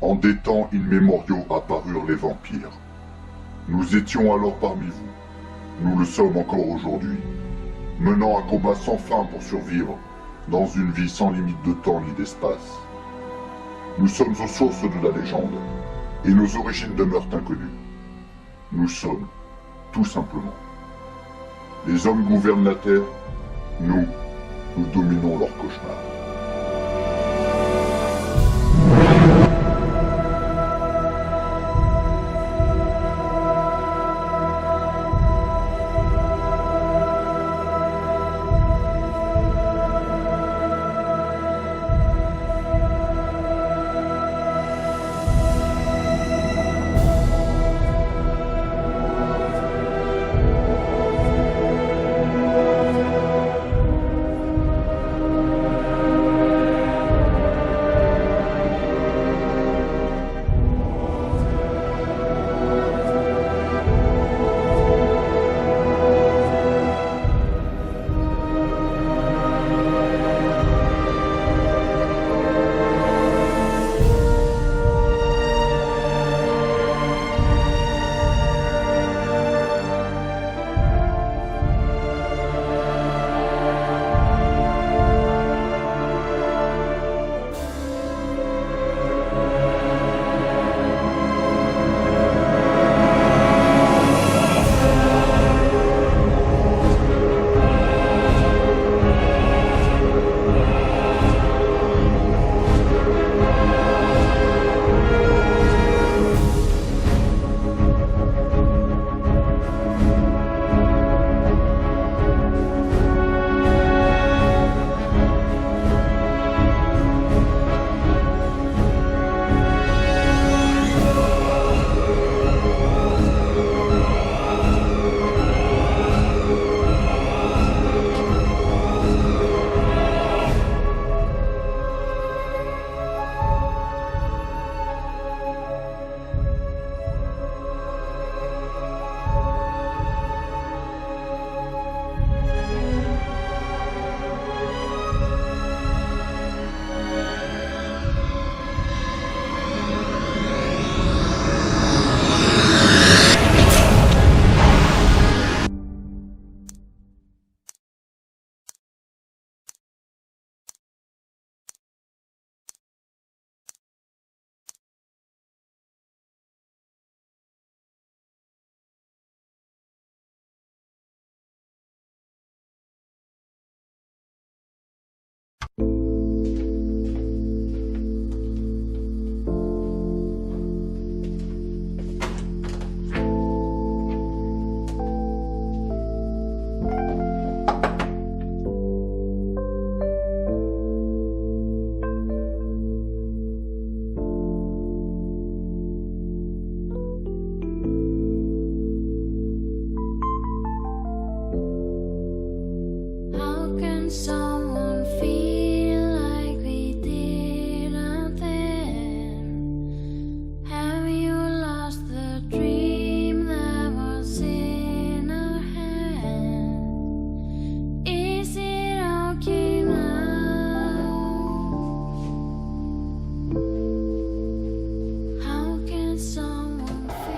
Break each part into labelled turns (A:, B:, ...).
A: En des temps immémoriaux apparurent les vampires. Nous étions alors parmi vous. Nous le sommes encore aujourd'hui, menant un combat sans fin pour survivre dans une vie sans limite de temps ni d'espace. Nous sommes aux sources de la légende, et nos origines demeurent inconnues. Nous sommes, tout simplement. Les hommes gouvernent la Terre, nous dominons leur cauchemar.
B: Someone feel like we did out then? Have you lost the dream that was in our hand? Is it okay now? How can someone feel?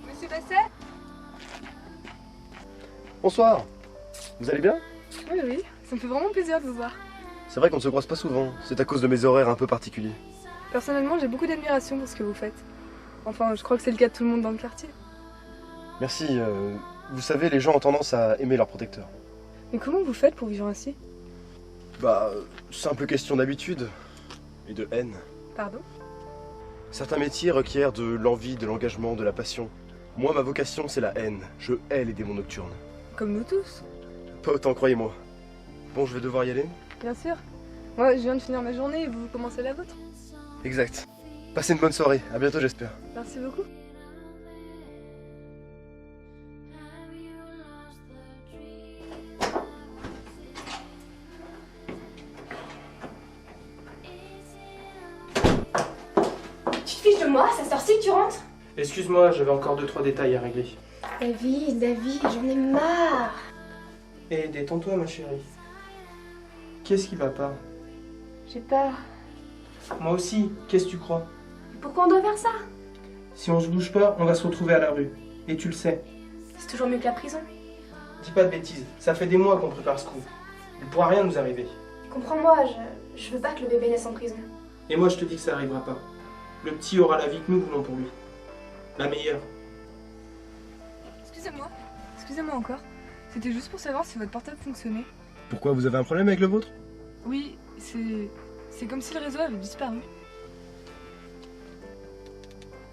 C: Monsieur Basset?
D: Bonsoir. Vous allez bien?
C: Oui, oui, ça me fait vraiment plaisir de vous voir.
D: C'est vrai qu'on ne se croise pas souvent, c'est à cause de mes horaires un peu particuliers.
C: Personnellement, j'ai beaucoup d'admiration pour ce que vous faites. Enfin, je crois que c'est le cas de tout le monde dans le quartier.
D: Merci, vous savez, les gens ont tendance à aimer leur protecteur.
C: Mais comment vous faites pour vivre ainsi?
D: Bah, simple question d'habitude et de haine.
C: Pardon?
D: Certains métiers requièrent de l'envie, de l'engagement, de la passion. Moi, ma vocation, c'est la haine. Je hais les démons nocturnes.
C: Comme nous tous.
D: Pas autant, croyez-moi. Bon, je vais devoir y aller.
C: Bien sûr. Moi, je viens de finir ma journée et vous commencez la vôtre.
D: Exact. Passez une bonne soirée. À bientôt, j'espère.
C: Merci beaucoup.
E: moi, ça sortit que tu rentres?
F: Excuse-moi, j'avais encore 2-3 détails à régler.
E: David, j'en ai marre.
F: Et détends-toi, ma chérie. Qu'est-ce qui va pas?
E: J'ai peur.
F: Moi aussi, qu'est-ce que tu crois?
E: Pourquoi on doit faire ça?
F: Si on se bouge pas, on va se retrouver à la rue. Et tu le sais.
E: C'est toujours mieux que la prison.
F: Dis pas de bêtises, ça fait des mois qu'on prépare ce coup. Il pourra rien nous arriver.
E: Comprends-moi, je veux pas que le bébé naisse en prison.
F: Et moi je te dis que ça arrivera pas. Le petit aura la vie que nous voulons pour lui. La meilleure.
C: Excusez-moi encore. C'était juste pour savoir si votre portable fonctionnait.
D: Pourquoi, vous avez un problème avec le vôtre?
C: Oui, c'est comme si le réseau avait disparu.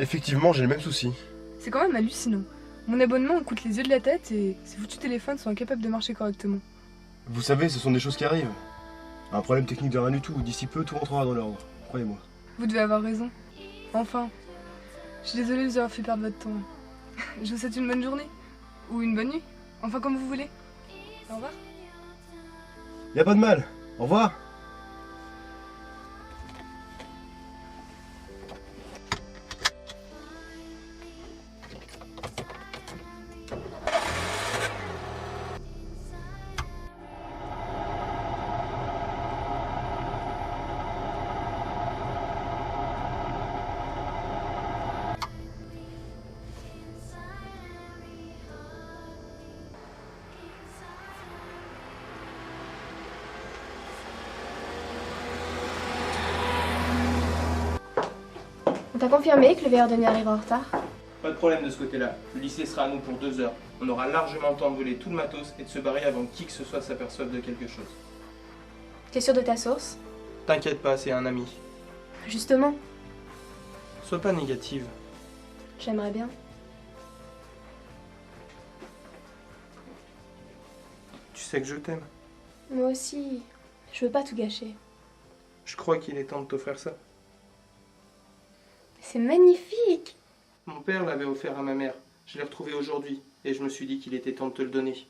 D: Effectivement, j'ai le même souci.
C: C'est quand même hallucinant. Mon abonnement me coûte les yeux de la tête et ces foutus téléphones sont incapables de marcher correctement.
D: Vous savez, ce sont des choses qui arrivent. Un problème technique de rien du tout. D'ici peu, tout rentrera dans l'ordre. Croyez-moi.
C: Vous devez avoir raison. Enfin, je suis désolée de vous avoir fait perdre votre temps. Je vous souhaite une bonne journée. Ou une bonne nuit. Enfin, comme vous voulez. Au revoir.
D: Y a pas de mal. Au revoir.
E: On t'a confirmé que le veilleur de nuit arrivera en retard?
F: Pas de problème de ce côté-là. Le lycée sera à nous pour 2 heures. On aura largement le temps de voler tout le matos et de se barrer avant que qui que ce soit s'aperçoive de quelque chose.
E: T'es sûr de ta source?
F: T'inquiète pas, c'est un ami.
E: Justement,
F: Sois pas négative.
E: j'aimerais bien.
F: Tu sais que je t'aime.
E: Moi aussi, je veux pas tout gâcher.
F: Je crois qu'il est temps de t'offrir ça.
E: C'est magnifique!
F: Mon père l'avait offert à ma mère. Je l'ai retrouvé aujourd'hui et je me suis dit qu'il était temps de te le donner.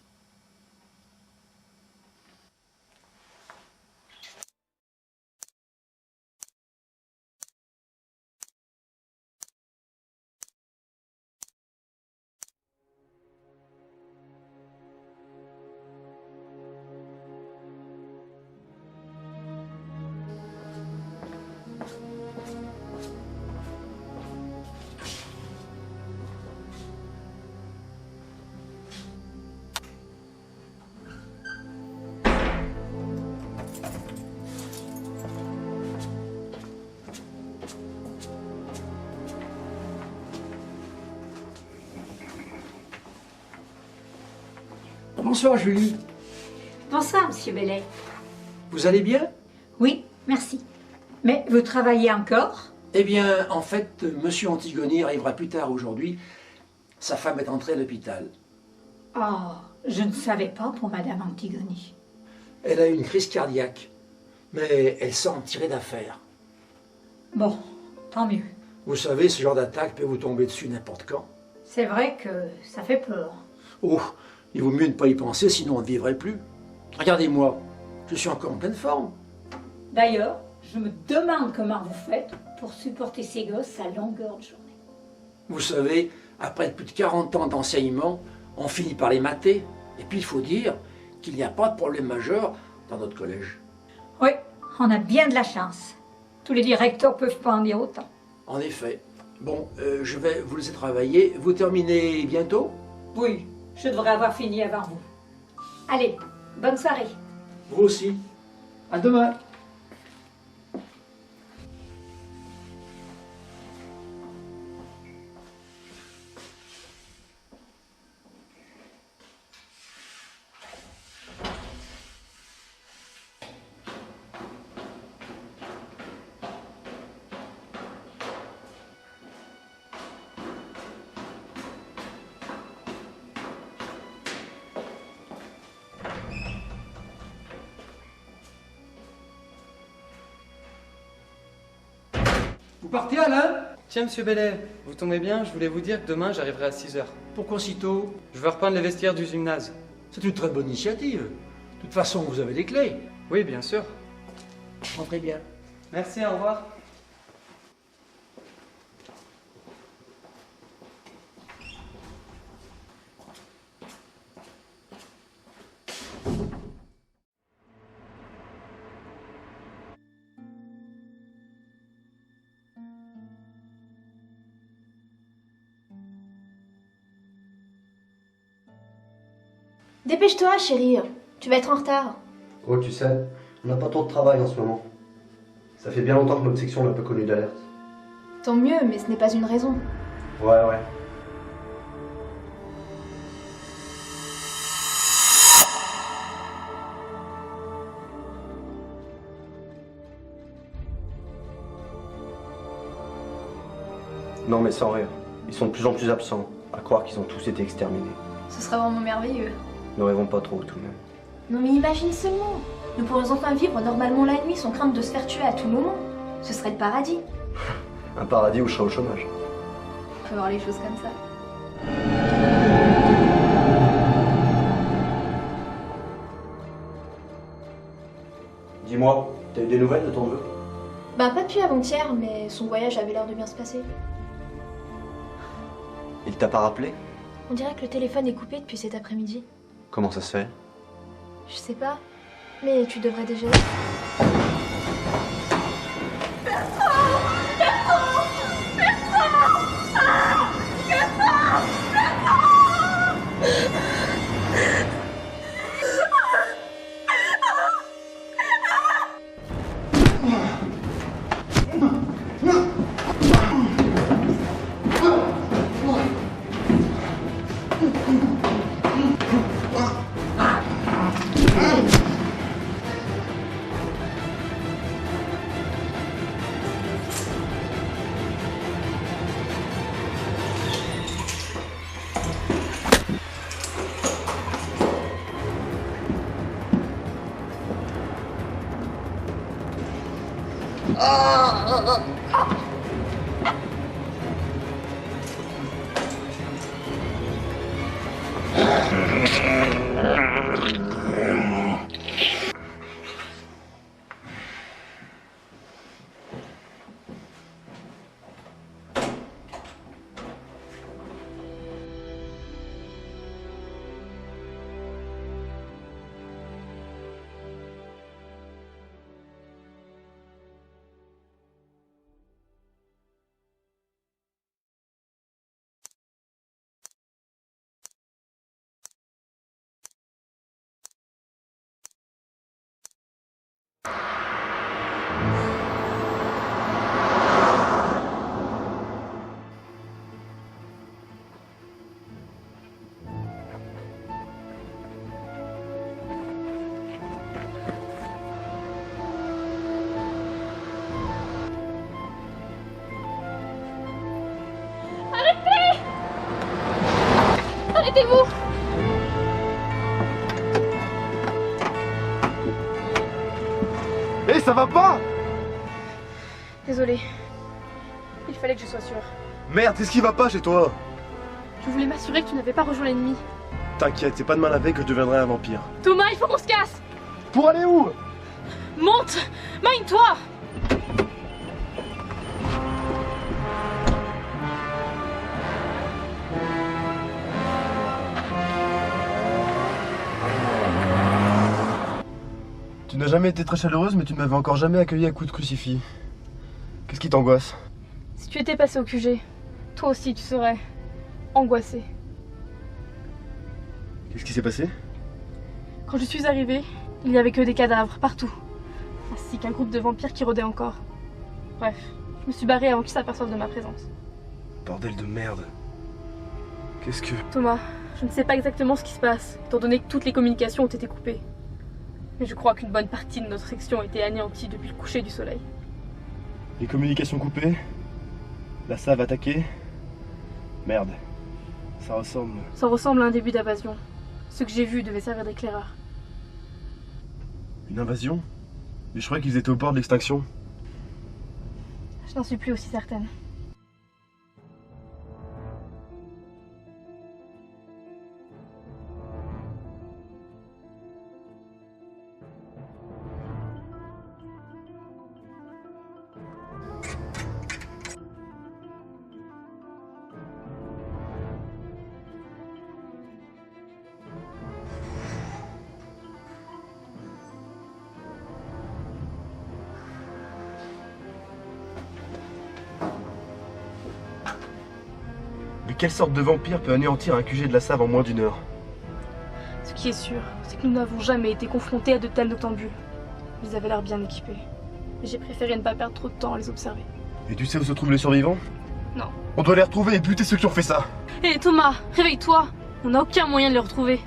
G: Bonsoir Julie,
H: Bonsoir, Monsieur Bellet.
G: vous allez bien?
H: Oui, merci. Mais vous travaillez encore?
G: Eh bien, en fait, Monsieur Antigoni arrivera plus tard aujourd'hui. Sa femme est entrée à l'hôpital.
H: Oh, je ne savais pas pour Madame Antigoni.
G: Elle a eu une crise cardiaque, mais elle semble tirée d'affaire.
H: Bon, tant mieux.
G: Vous savez, ce genre d'attaque peut vous tomber dessus n'importe quand.
H: C'est vrai que ça fait peur.
G: Oh, il vaut mieux ne pas y penser, sinon on ne vivrait plus. Regardez-moi, je suis encore en pleine forme.
H: D'ailleurs, je me demande comment vous faites pour supporter ces gosses à longueur de journée.
G: Vous savez, après plus de 40 ans d'enseignement, on finit par les mater. Et puis il faut dire qu'il n'y a pas de problème majeur dans notre collège.
H: Oui, on a bien de la chance. Tous les directeurs peuvent pas en dire autant.
G: En effet. Bon, je vais vous laisser travailler. Vous terminez bientôt?
H: Oui, je devrais avoir fini avant vous. Allez, bonne soirée.
G: Vous aussi. À demain. Vous partez, Alain?
I: Tiens, monsieur Bellet, vous tombez bien, je voulais vous dire que demain j'arriverai à 6 h.
G: Pourquoi si tôt?
I: Je veux reprendre les vestiaires du gymnase.
G: C'est une très bonne initiative. De toute façon, vous avez les clés.
I: Oui, bien sûr.
G: Rentrez bien.
I: Merci, au revoir.
E: Dépêche-toi, chérie. Tu vas être en retard.
J: Oh, tu sais, on n'a pas trop de travail en ce moment. Ça fait bien longtemps que notre section n'a pas connu d'alerte.
E: Tant mieux, mais ce n'est pas une raison.
J: Ouais. Non mais sans rire, ils sont de plus en plus absents, à croire qu'ils ont tous été exterminés.
E: Ce sera vraiment merveilleux.
J: Ne rêvons pas trop tout de même.
E: Non mais imagine seulement. Nous pourrions enfin vivre normalement la nuit sans crainte de se faire tuer à tout moment. Ce serait le paradis.
J: Un paradis où je serai au chômage.
E: On peut voir les choses comme ça.
J: Dis-moi, t'as eu des nouvelles de ton neveu?
E: Bah pas depuis avant-hier, mais son voyage avait l'air de bien se passer.
J: Il t'a pas rappelé?
E: On dirait que le téléphone est coupé depuis cet après-midi.
J: Comment ça se fait?
E: Je sais pas, mais tu devrais déjà... Arrêtez-vous!
D: Hé, ça va pas?
C: Désolée. Il fallait que je sois sûre.
D: Merde, qu'est-ce qui va pas chez toi?
C: Je voulais m'assurer que tu n'avais pas rejoint l'ennemi.
D: T'inquiète, c'est pas demain la veille que je deviendrai un vampire.
C: Thomas, il faut qu'on se casse!
D: Pour aller où?
C: Monte! Mine-toi!
D: Tu n'as jamais été très chaleureuse, mais tu ne m'avais encore jamais accueilli à coups de crucifix. Qu'est-ce qui t'angoisse?
C: Si tu étais passé au QG, toi aussi tu serais angoissé.
D: Qu'est-ce qui s'est passé?
C: Quand je suis arrivée, il n'y avait que des cadavres partout, ainsi qu'un groupe de vampires qui rôdait encore. Bref, je me suis barrée avant qu'ils s'aperçoivent de ma présence.
D: Bordel de merde. Qu'est-ce que...
C: Thomas, je ne sais pas exactement ce qui se passe, étant donné que toutes les communications ont été coupées. Mais je crois qu'une bonne partie de notre section a été anéantie depuis le coucher du soleil.
D: Les communications coupées? La SAV attaquée? Merde. Ça ressemble...
C: Ça ressemble à un début d'invasion. Ce que j'ai vu devait servir d'éclaireur.
D: Une invasion? Mais je croyais qu'ils étaient au bord de l'extinction.
C: Je n'en suis plus aussi certaine.
D: Mais quelle sorte de vampire peut anéantir un QG de la SAV en moins d'une heure?
C: Ce qui est sûr, c'est que nous n'avons jamais été confrontés à de tels noctambules. Ils avaient l'air bien équipés. Et j'ai préféré ne pas perdre trop de temps à les observer.
D: Et tu sais où se trouvent les survivants?
C: Non.
D: On doit les retrouver et buter ceux qui ont fait ça.
C: Hé Thomas, réveille-toi. On n'a aucun moyen de les retrouver.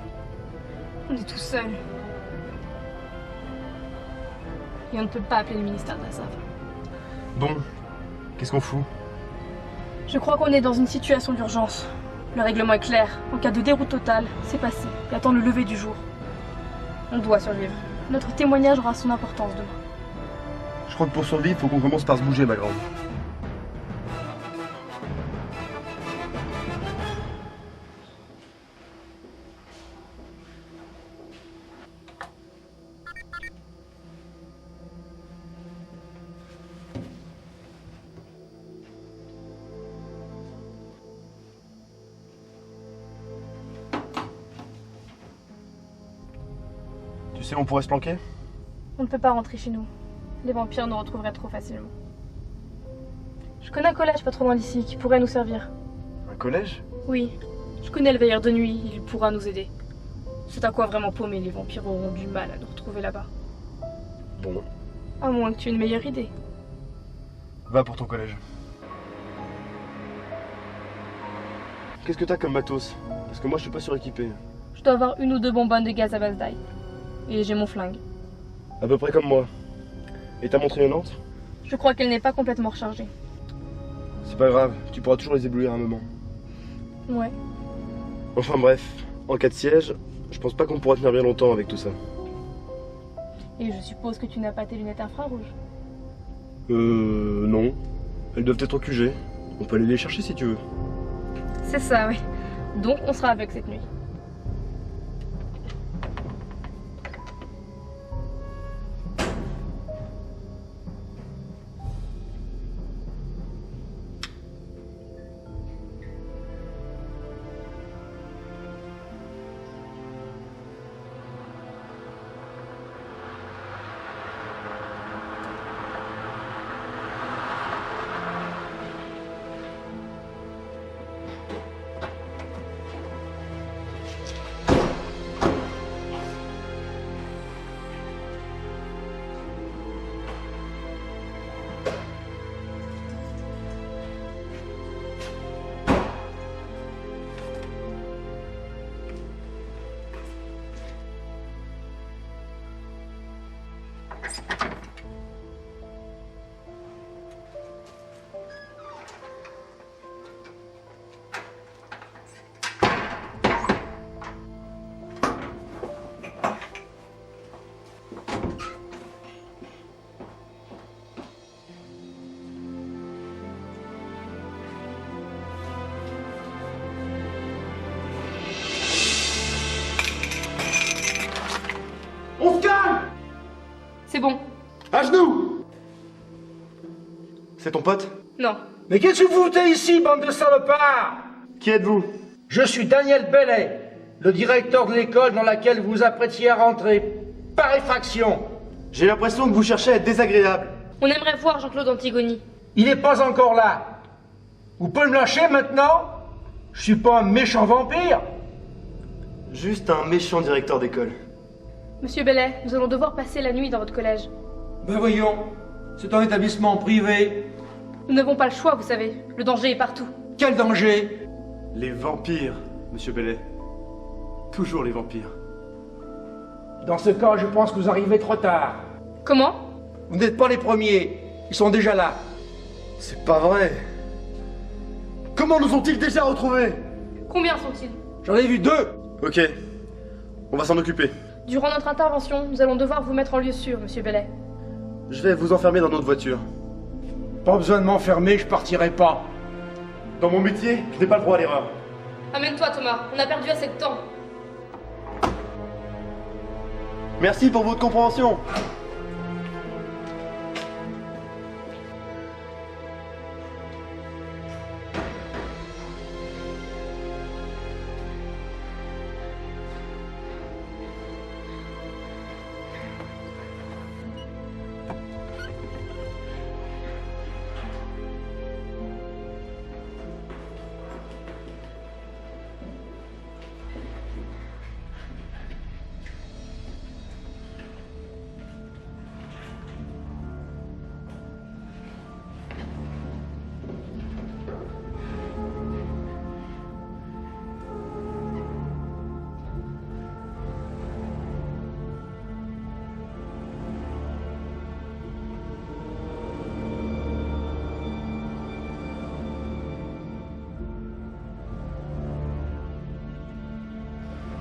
C: On est tout seuls. Et on ne peut pas appeler le ministère de la Save.
D: Bon, qu'est-ce qu'on fout?
C: Je crois qu'on est dans une situation d'urgence. Le règlement est clair. En cas de déroute totale, c'est passé. Et attend le lever du jour. On doit survivre. Notre témoignage aura son importance demain.
D: Je crois que pour survivre, faut qu'on commence par se bouger, ma grande. Tu sais où on pourrait se planquer?
C: On ne peut pas rentrer chez nous. Les vampires nous retrouveraient trop facilement. Je connais un collège pas trop loin d'ici qui pourrait nous servir.
D: Un collège?
C: Oui, je connais le veilleur de nuit, il pourra nous aider. C'est à quoi vraiment paumer, les vampires auront du mal à nous retrouver là-bas.
D: Bon.
C: À moins que tu aies une meilleure idée.
D: Va pour ton collège. Qu'est-ce que t'as comme matos? Parce que moi je suis pas suréquipé.
C: Je dois avoir une ou deux bonbonnes de gaz à base d'ail. Et j'ai mon flingue.
D: À peu près comme moi. Et ta montre rayonnante?
C: Je crois qu'elle n'est pas complètement rechargée.
D: C'est pas grave, tu pourras toujours les éblouir un moment.
C: Ouais.
D: Enfin bref, en cas de siège, je pense pas qu'on pourra tenir bien longtemps avec tout ça.
C: Et je suppose que tu n'as pas tes lunettes infrarouges.
D: Non. Elles doivent être au QG. On peut aller les chercher si tu veux.
C: C'est ça, oui. Donc on sera avec cette nuit.
G: On se calme!
C: C'est bon.
G: À genoux!
D: C'est ton pote?
C: Non.
G: Mais qu'est-ce que vous foutez ici, bande de salopards?
D: Qui êtes-vous?
G: Je suis Daniel Bellet, le directeur de l'école dans laquelle vous vous apprêtiez à rentrer, par effraction.
D: J'ai l'impression que vous cherchez à être désagréable.
C: On aimerait voir Jean-Claude Antigoni.
G: Il n'est pas encore là. Vous pouvez me lâcher maintenant? Je suis pas un méchant vampire.
D: Juste un méchant directeur d'école.
C: Monsieur Bellet, nous allons devoir passer la nuit dans votre collège.
G: Ben voyons, c'est un établissement privé.
C: Nous n'avons pas le choix, vous savez. Le danger est partout.
G: Quel danger?
D: Les vampires, monsieur Bellet. Toujours les vampires.
G: Dans ce cas, je pense que vous arrivez trop tard.
C: Comment?
G: Vous n'êtes pas les premiers. Ils sont déjà là.
D: C'est pas vrai. Comment nous ont-ils déjà retrouvés?
C: Combien sont-ils?
G: J'en ai vu 2.
D: Ok, on va s'en occuper.
C: Durant notre intervention, nous allons devoir vous mettre en lieu sûr, monsieur Bellet.
D: Je vais vous enfermer dans notre voiture.
G: Pas besoin de m'enfermer, je partirai pas.
D: Dans mon métier, je n'ai pas le droit à l'erreur.
C: Amène-toi, Thomas. On a perdu assez de temps.
D: Merci pour votre compréhension.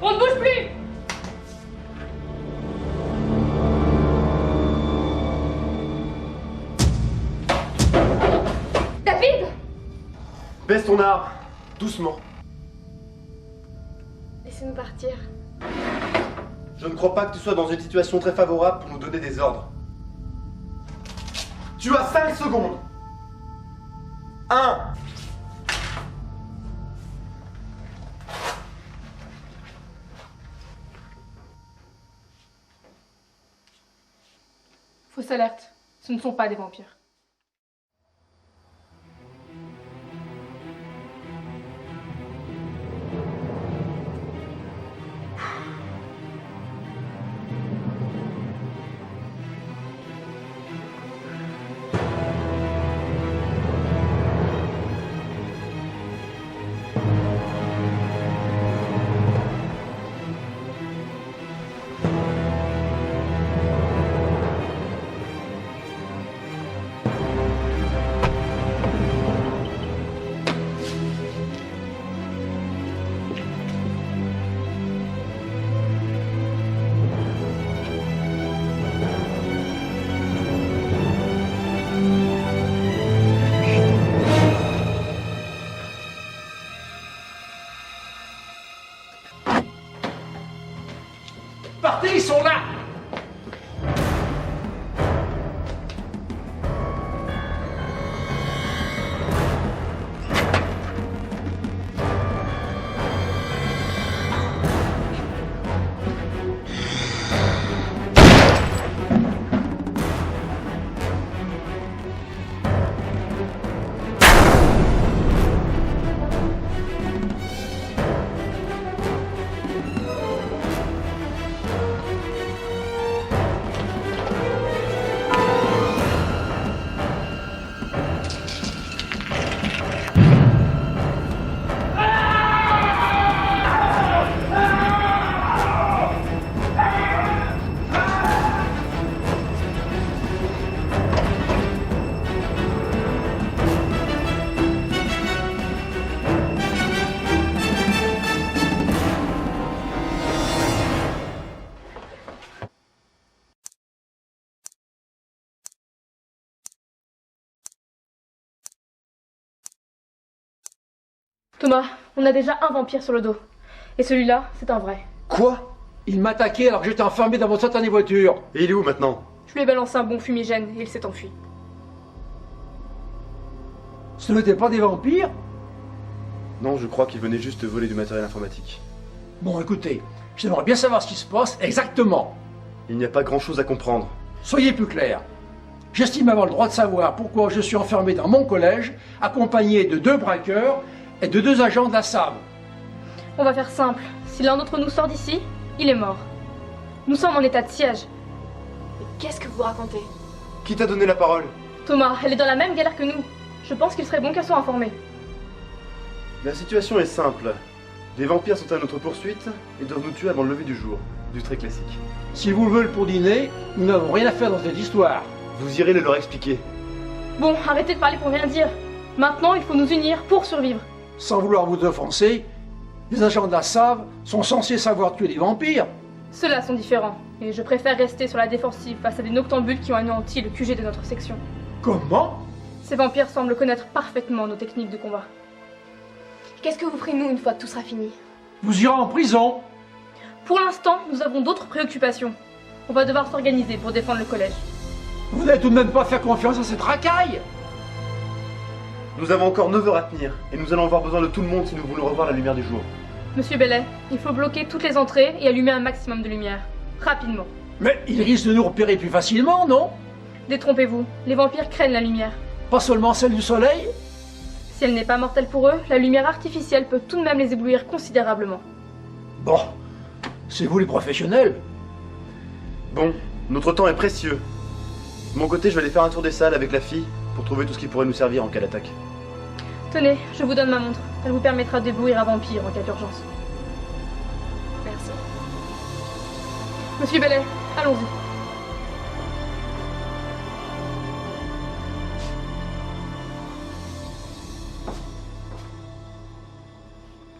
C: On ne bouge plus! David!
D: Baisse ton arme, doucement.
C: Laissez-nous partir.
D: Je ne crois pas que tu sois dans une situation très favorable pour nous donner des ordres. Tu as 5 secondes. 1.
C: Fausse alerte. Ce ne sont pas des vampires.
G: Partez, ils sont là!
C: Thomas, on a déjà un vampire sur le dos. Et celui-là, c'est un vrai.
D: Quoi?
G: Il m'a attaqué alors que j'étais enfermé dans votre satanée voiture.
D: Et il est où maintenant?
C: Je lui ai balancé un bon fumigène et il s'est enfui.
G: Ce n'étaient pas des vampires?
D: Non, je crois qu'il venait juste voler du matériel informatique.
G: Bon, écoutez, j'aimerais bien savoir ce qui se passe exactement.
D: Il n'y a pas grand-chose à comprendre.
G: Soyez plus clair. J'estime avoir le droit de savoir pourquoi je suis enfermé dans mon collège, accompagné de 2 braqueurs et de 2 agents de la SAV.
C: On va faire simple. Si l'un d'entre nous sort d'ici, il est mort. Nous sommes en état de siège. Mais qu'est-ce que vous racontez?
D: Qui t'a donné la parole?
C: Thomas, elle est dans la même galère que nous. Je pense qu'il serait bon qu'elle soit informée.
D: La situation est simple. Les vampires sont à notre poursuite et doivent nous tuer avant le lever du jour. Du très classique.
G: S'ils vous veulent pour dîner, nous n'avons rien à faire dans cette histoire.
D: Vous irez le leur expliquer.
C: Bon, arrêtez de parler pour rien dire. Maintenant, il faut nous unir pour survivre.
G: Sans vouloir vous offenser, les agents de la SAV sont censés savoir tuer les vampires.
C: Ceux-là sont différents, et je préfère rester sur la défensive face à des noctambules qui ont anéanti le QG de notre section.
G: Comment?
C: Ces vampires semblent connaître parfaitement nos techniques de combat. Qu'est-ce que vous ferez nous une fois que tout sera fini?
G: Vous irez en prison.
C: Pour l'instant, nous avons d'autres préoccupations. On va devoir s'organiser pour défendre le collège.
G: Vous n'allez tout de même pas faire confiance à cette racaille?
D: Nous avons encore 9 heures à tenir, et nous allons avoir besoin de tout le monde si nous voulons revoir la lumière du jour.
C: Monsieur Bellet, il faut bloquer toutes les entrées et allumer un maximum de lumière. Rapidement.
G: Mais il risque de nous repérer plus facilement, non?
C: Détrompez-vous, les vampires craignent la lumière.
G: Pas seulement celle du soleil?
C: Si elle n'est pas mortelle pour eux, la lumière artificielle peut tout de même les éblouir considérablement.
G: Bon, c'est vous les professionnels.
D: Bon, notre temps est précieux. De mon côté, je vais aller faire un tour des salles avec la fille pour trouver tout ce qui pourrait nous servir en cas d'attaque.
C: Tenez, je vous donne ma montre. Elle vous permettra d'éblouir un vampire en cas d'urgence. Merci. Monsieur Bellet, allons-y.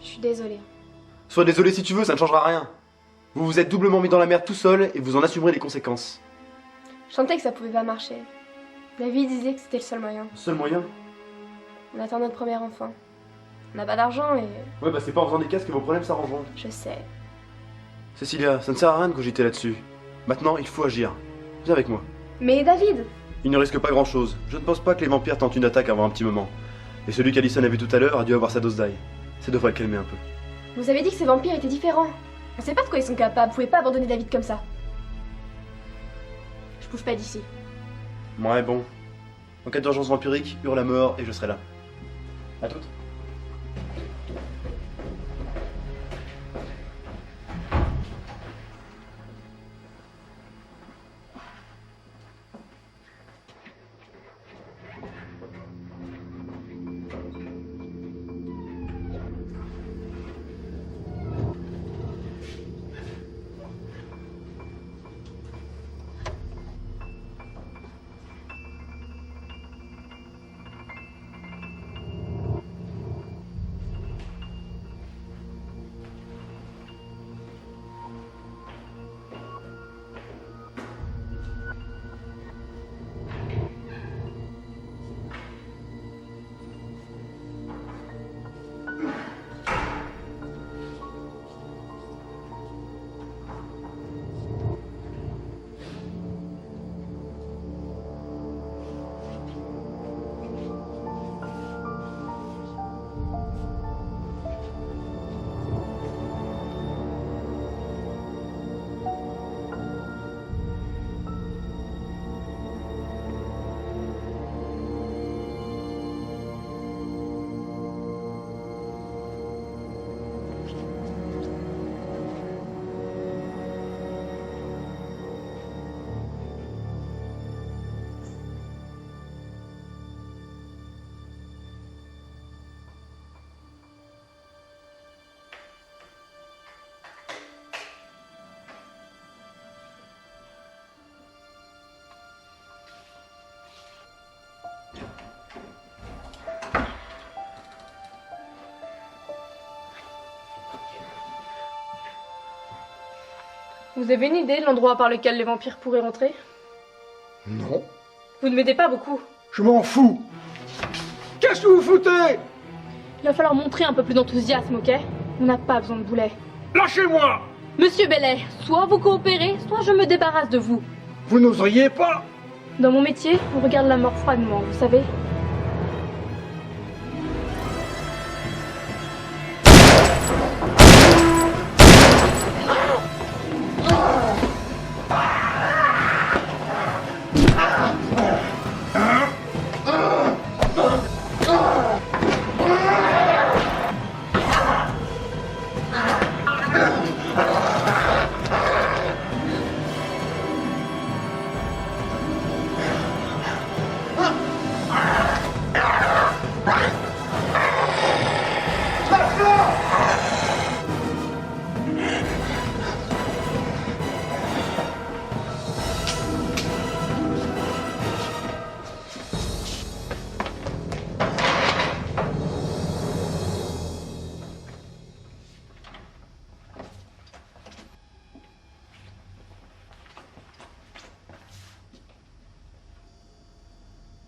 C: Je suis désolée.
D: Sois désolé si tu veux, ça ne changera rien. Vous vous êtes doublement mis dans la merde tout seul et vous en assumerez les conséquences.
C: Je sentais que ça pouvait pas marcher. David disait que c'était le seul moyen.
D: Le seul moyen?
C: On attend notre premier enfant. On n'a pas d'argent et...
D: Ouais, bah c'est pas en faisant des casques que vos problèmes s'arrangeront.
C: Je sais.
D: Cécilia, ça ne sert à rien de cogiter là-dessus. Maintenant, il faut agir. Viens avec moi.
C: Mais David!
D: Il ne risque pas grand-chose. Je ne pense pas que les vampires tentent une attaque avant un petit moment. Et celui qu'Alison a vu tout à l'heure a dû avoir sa dose d'ail. Ça devrait le calmer un peu.
C: Vous avez dit que ces vampires étaient différents. On sait pas de quoi ils sont capables. Vous pouvez pas abandonner David comme ça. Je bouge pas d'ici.
D: Ouais, bon. En cas d'urgence vampirique, hurle la mort et je serai là. À toutes.
C: Vous avez une idée de l'endroit par lequel les vampires pourraient rentrer?
G: Non.
C: Vous ne m'aidez pas beaucoup.
G: Je m'en fous. Qu'est-ce que vous foutez?
C: Il va falloir montrer un peu plus d'enthousiasme, ok? On n'a pas besoin de boulets.
G: Lâchez-moi!
C: Monsieur Bellet, soit vous coopérez, soit je me débarrasse de vous.
G: Vous n'oseriez pas?
C: Dans mon métier, on regarde la mort froidement, vous savez.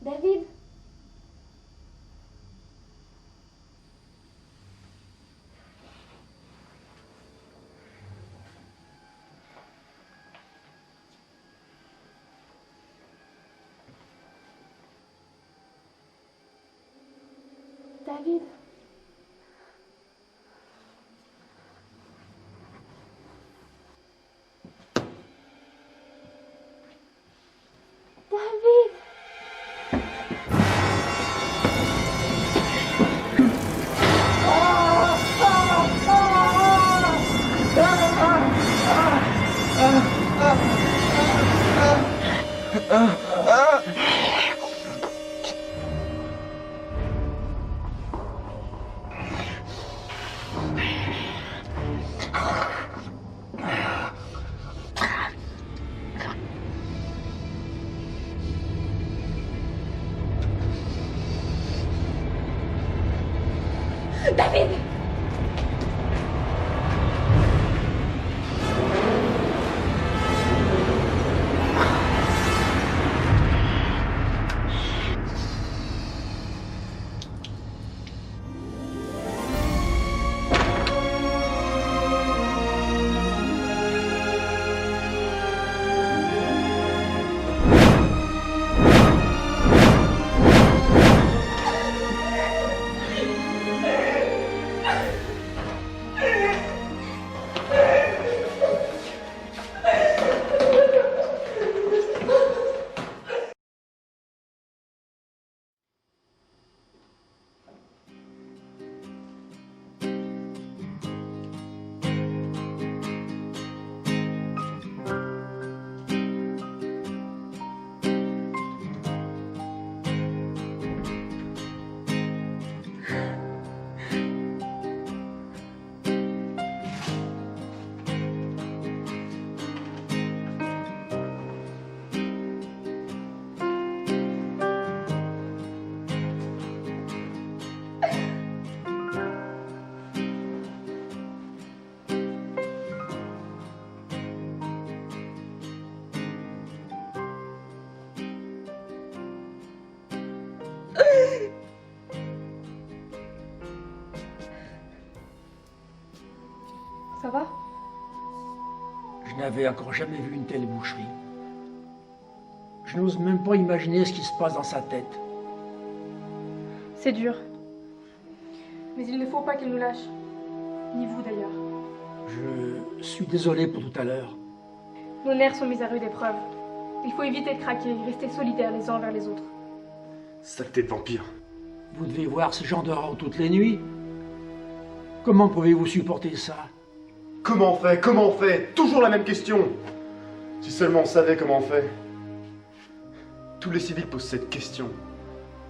C: David? David? David? David!
G: n'avais encore jamais vu une telle boucherie. Je n'ose même pas imaginer ce qui se passe dans sa tête.
C: C'est dur. Mais il ne faut pas qu'elle nous lâche. Ni vous d'ailleurs.
G: Je suis désolé pour tout à l'heure.
C: Nos nerfs sont mis à rude épreuve. Il faut éviter de craquer, rester solidaires les uns envers les autres.
D: Saleté de vampire.
G: Vous devez voir ce genre d'horreur toutes les nuits. Comment pouvez-vous supporter ça?
D: Comment on fait? Comment on fait? Toujours la même question. Si seulement on savait comment on fait. Tous les civils posent cette question.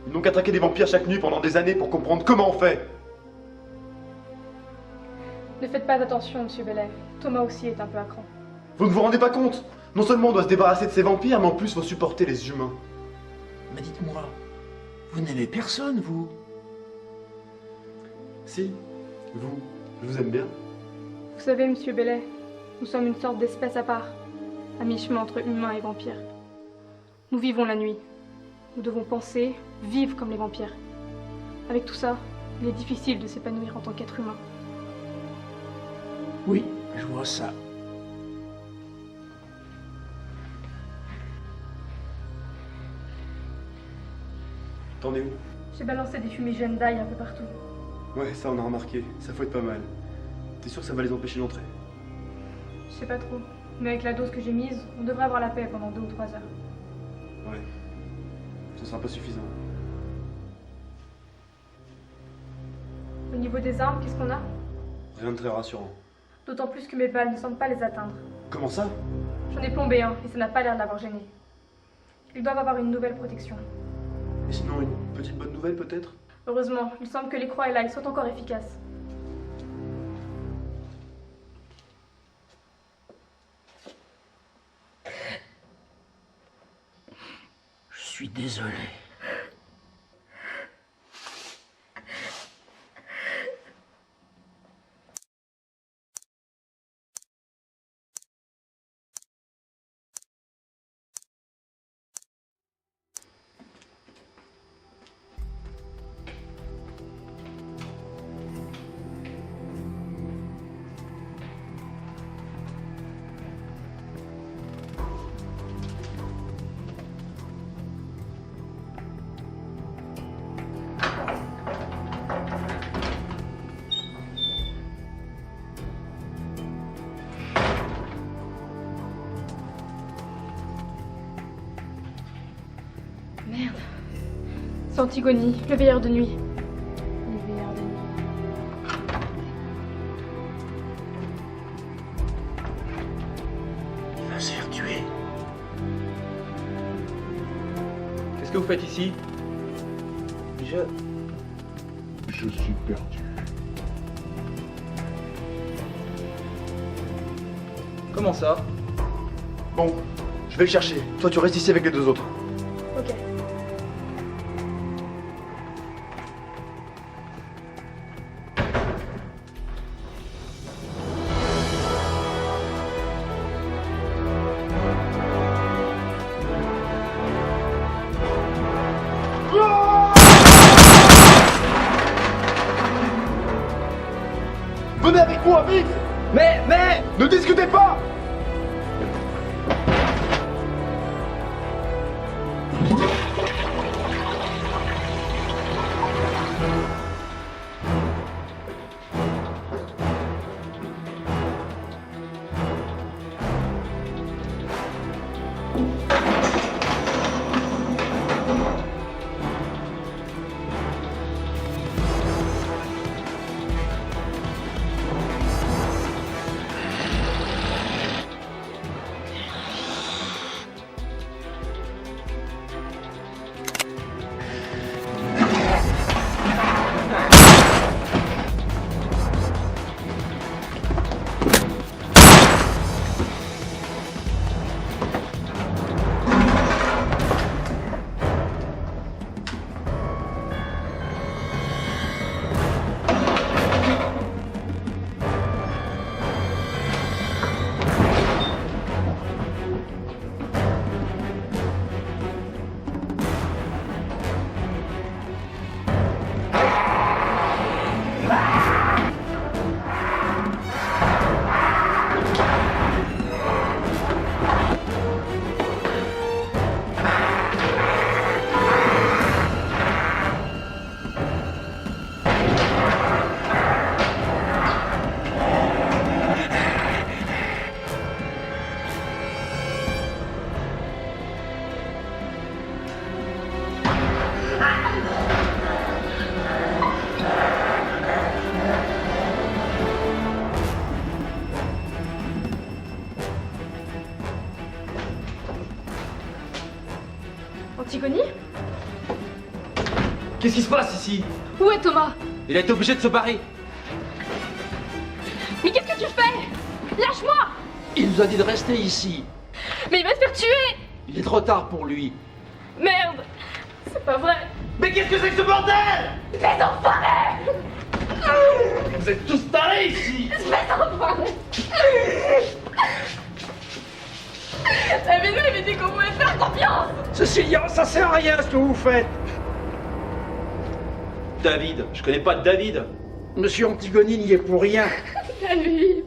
D: Ils n'ont qu'à traquer des vampires chaque nuit pendant des années pour comprendre comment on fait.
C: Ne faites pas attention, monsieur Bellet. Thomas aussi est un peu à cran.
D: Vous ne vous rendez pas compte? Non seulement on doit se débarrasser de ces vampires, mais en plus il faut supporter les humains.
G: Mais dites-moi, vous n'aimez personne, vous?
D: Si, vous, je vous aime bien.
C: Vous savez, monsieur Bellet, nous sommes une sorte d'espèce à part, à mi-chemin entre humains et vampires. Nous vivons la nuit. Nous devons penser, vivre comme les vampires. Avec tout ça, il est difficile de s'épanouir en tant qu'être humain.
G: Oui, je vois ça.
D: T'en es où?
C: J'ai balancé des fumigènes d'ail un peu partout.
D: Ouais, ça on a remarqué. Ça faut être pas mal. T'es sûr que ça va les empêcher d'entrer?
C: Je sais pas trop, mais avec la dose que j'ai mise, on devrait avoir la paix pendant 2 ou 3 heures.
D: Ouais. Ce sera pas suffisant.
C: Au niveau des armes, qu'est-ce qu'on a?
D: Rien de très rassurant.
C: D'autant plus que mes balles ne semblent pas les atteindre.
D: Comment ça?
C: J'en ai plombé un, et ça n'a pas l'air de l'avoir gêné. Ils doivent avoir une nouvelle protection.
D: Et sinon, une petite bonne nouvelle peut-être?
C: Heureusement, il semble que les croix et l'ail sont encore efficaces.
G: Je suis désolé.
C: Merde. C'est Antigone, le veilleur de nuit. Le veilleur de nuit.
G: Il va se faire tuer.
F: Qu'est-ce que vous faites ici?
A: Je suis perdu.
F: Comment ça?
D: Bon, je vais le chercher. Toi tu restes ici avec les 2 autres.
C: Ok.
D: Venez avec moi, vite! Mais ne discutez pas!
C: Antigone?
I: Qu'est-ce qui se passe ici?
C: Où est Thomas?
I: Il a été obligé de se barrer.
C: Mais qu'est-ce que tu fais? Lâche-moi!
G: Il nous a dit de rester ici.
C: Mais il va se faire tuer!
G: Il est trop tard pour lui.
C: Merde! C'est pas vrai!
I: Mais qu'est-ce que c'est que ce bordel?
C: Espèce d'enfoiré!
I: Vous êtes tous tarés ici!
C: Espèce d'enfoiré! Mais nous, il m'a dit qu'on pouvait faire confiance!
G: Cécilia, ça sert à rien ce que vous faites.
I: David, je connais pas de David.
G: Monsieur Antigone n'y est pour rien.
C: David!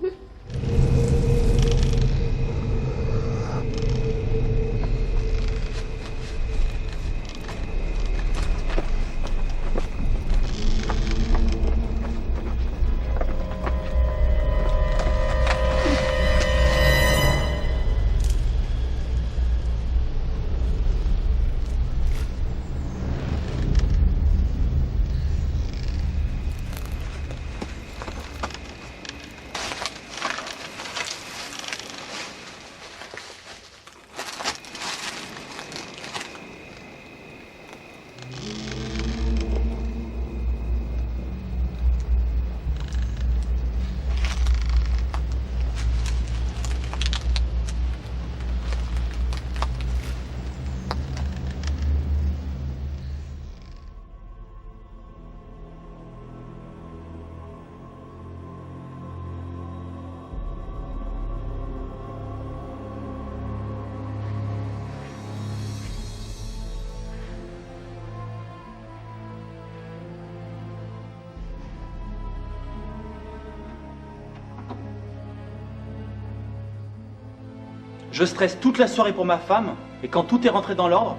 I: Je stresse toute la soirée pour ma femme, et quand tout est rentré dans l'ordre,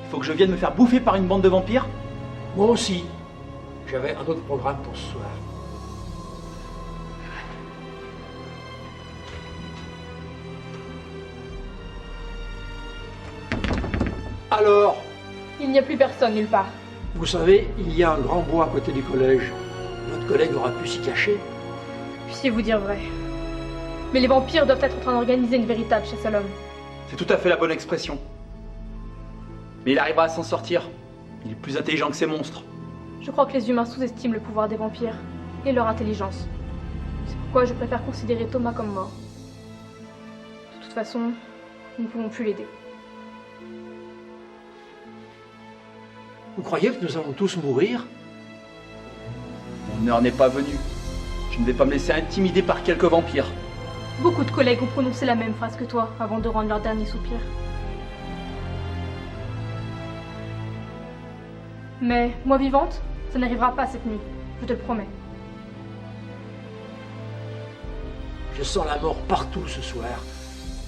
I: il faut que je vienne me faire bouffer par une bande de vampires?
G: Moi aussi. J'avais un autre programme pour ce soir. Alors,
C: Il n'y a plus personne nulle part.
G: vous savez, il y a un grand bois à côté du collège. Notre collègue aura pu s'y cacher.
C: Puissiez vous dire vrai. Mais les vampires doivent être en train d'organiser une véritable chasse à l'homme.
I: C'est tout à fait la bonne expression. Mais il arrivera à s'en sortir. Il est plus intelligent que ces monstres.
C: Je crois que les humains sous-estiment le pouvoir des vampires et leur intelligence. C'est pourquoi je préfère considérer Thomas comme mort. De toute façon, nous ne pouvons plus l'aider.
G: Vous croyez que nous allons tous mourir?
I: Mon heure n'est pas venue. Je ne vais pas me laisser intimider par quelques vampires.
C: Beaucoup de collègues ont prononcé la même phrase que toi avant de rendre leur dernier soupir. Mais moi vivante, ça n'arrivera pas cette nuit, je te le promets.
G: Je sens la mort partout ce soir.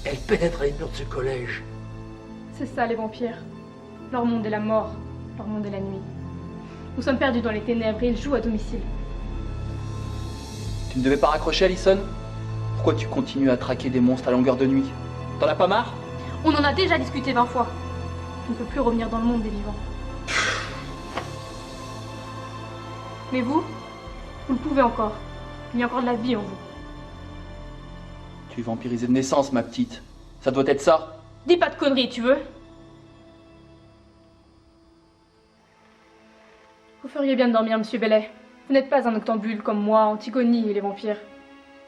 G: Elle pénètre les murs de ce collège.
C: C'est ça les vampires. Leur monde est la mort, leur monde est la nuit. Nous sommes perdus dans les ténèbres et ils jouent à domicile.
I: Tu ne devais pas raccrocher, Allison? Pourquoi tu continues à traquer des monstres à longueur de nuit? T'en as pas marre?
C: On en a déjà discuté 20 fois. Je ne peux plus revenir dans le monde des vivants. Mais vous le pouvez encore. Il y a encore de la vie en vous.
I: Tu es vampirisée de naissance, ma petite. Ça doit être ça.
C: Dis pas de conneries, tu veux? Vous feriez bien de dormir, monsieur Bellet. Vous n'êtes pas un octambule comme moi, Antigone et les vampires.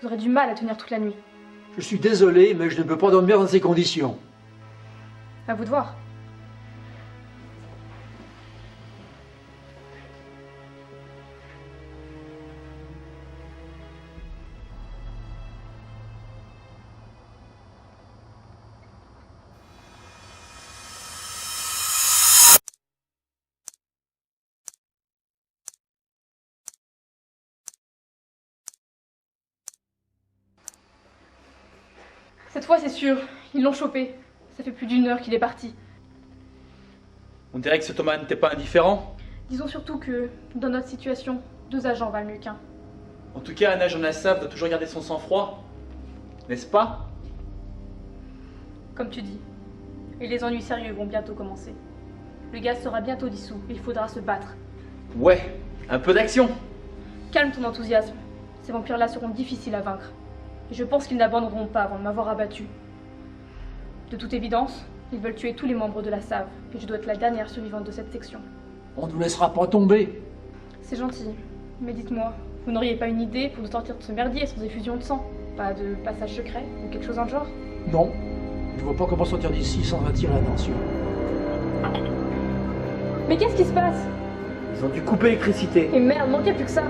C: Vous aurez du mal à tenir toute la nuit.
G: Je suis désolé, mais je ne peux pas dormir dans ces conditions.
C: À vous de voir. Cette fois, c'est sûr, ils l'ont chopé. Ça fait plus d'1 heure qu'il est parti.
I: On dirait que ce Thomas n'était pas indifférent.
C: Disons surtout que, dans notre situation, 2 agents valent mieux qu'un.
I: En tout cas, Anna Jonassav doit toujours garder son sang-froid. N'est-ce pas?
C: Comme tu dis. Et les ennuis sérieux vont bientôt commencer. Le gaz sera bientôt dissous et il faudra se battre.
I: Ouais, un peu d'action.
C: Calme ton enthousiasme. Ces vampires-là seront difficiles à vaincre. Et je pense qu'ils n'abandonneront pas avant de m'avoir abattu. De toute évidence, Ils veulent tuer tous les membres de la SAV, et je dois être la dernière survivante de cette section.
G: On ne nous laissera pas tomber.
C: C'est gentil, mais dites-moi, vous n'auriez pas une idée pour nous sortir de ce merdier sans effusion de sang? Pas de passage secret ou quelque chose dans le genre?
G: Non, je vois pas comment sortir d'ici sans attirer l'attention.
C: Mais qu'est-ce qui se passe?
I: Ils ont dû couper l'électricité.
C: Et merde, manquait plus que ça.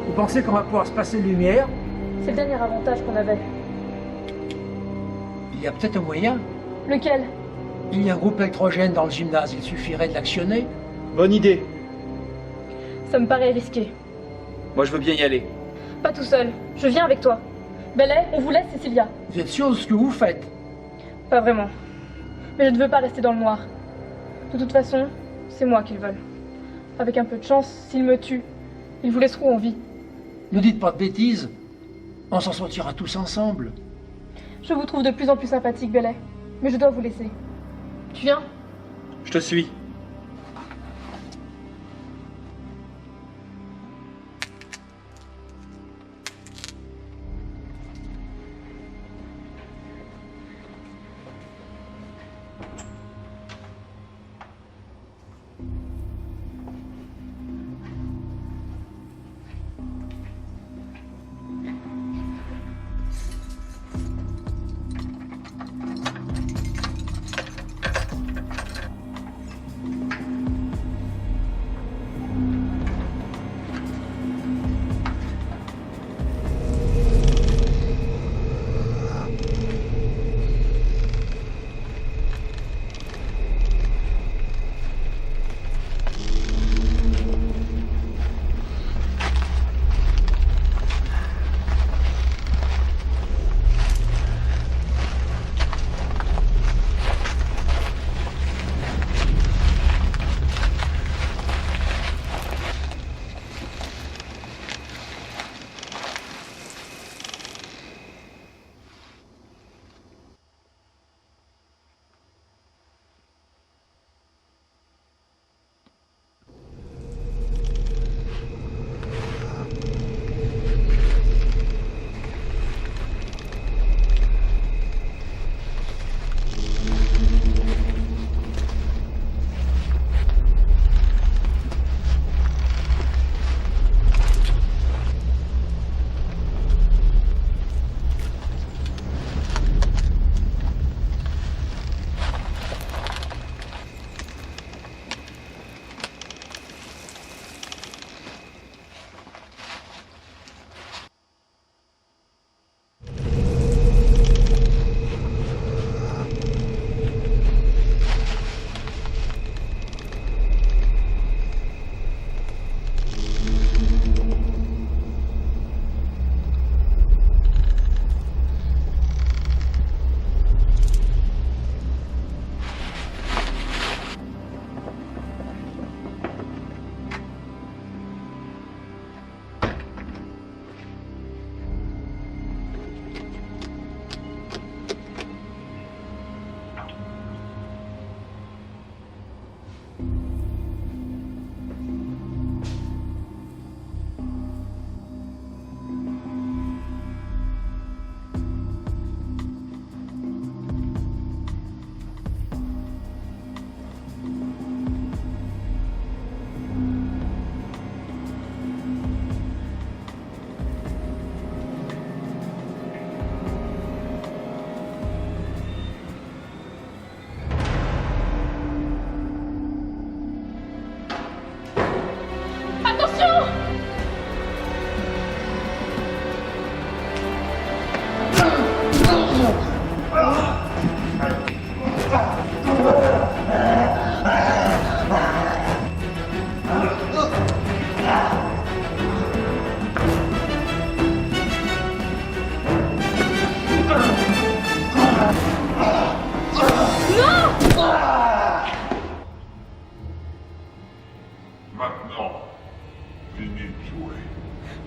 G: Vous pensez qu'on va pouvoir se passer de lumière?
C: C'est le dernier avantage qu'on avait.
G: Il y a peut-être un moyen.
C: Lequel?
G: Il y a un groupe électrogène dans le gymnase, il suffirait de l'actionner.
I: Bonne idée.
C: Ça me paraît risqué.
I: Moi, je veux bien y aller.
C: Pas tout seul, je viens avec toi. Belay, on vous laisse, Cécilia.
G: Vous êtes sûr de ce que vous faites?
C: Pas vraiment. Mais je ne veux pas rester dans le noir. De toute façon, c'est moi qu'ils veulent. Avec un peu de chance, s'ils me tuent, ils vous laisseront en vie.
G: Ne dites pas de bêtises. On s'en sortira tous ensemble.
C: Je vous trouve de plus en plus sympathique, Belay. Mais je dois vous laisser. Tu viens?
I: Je te suis.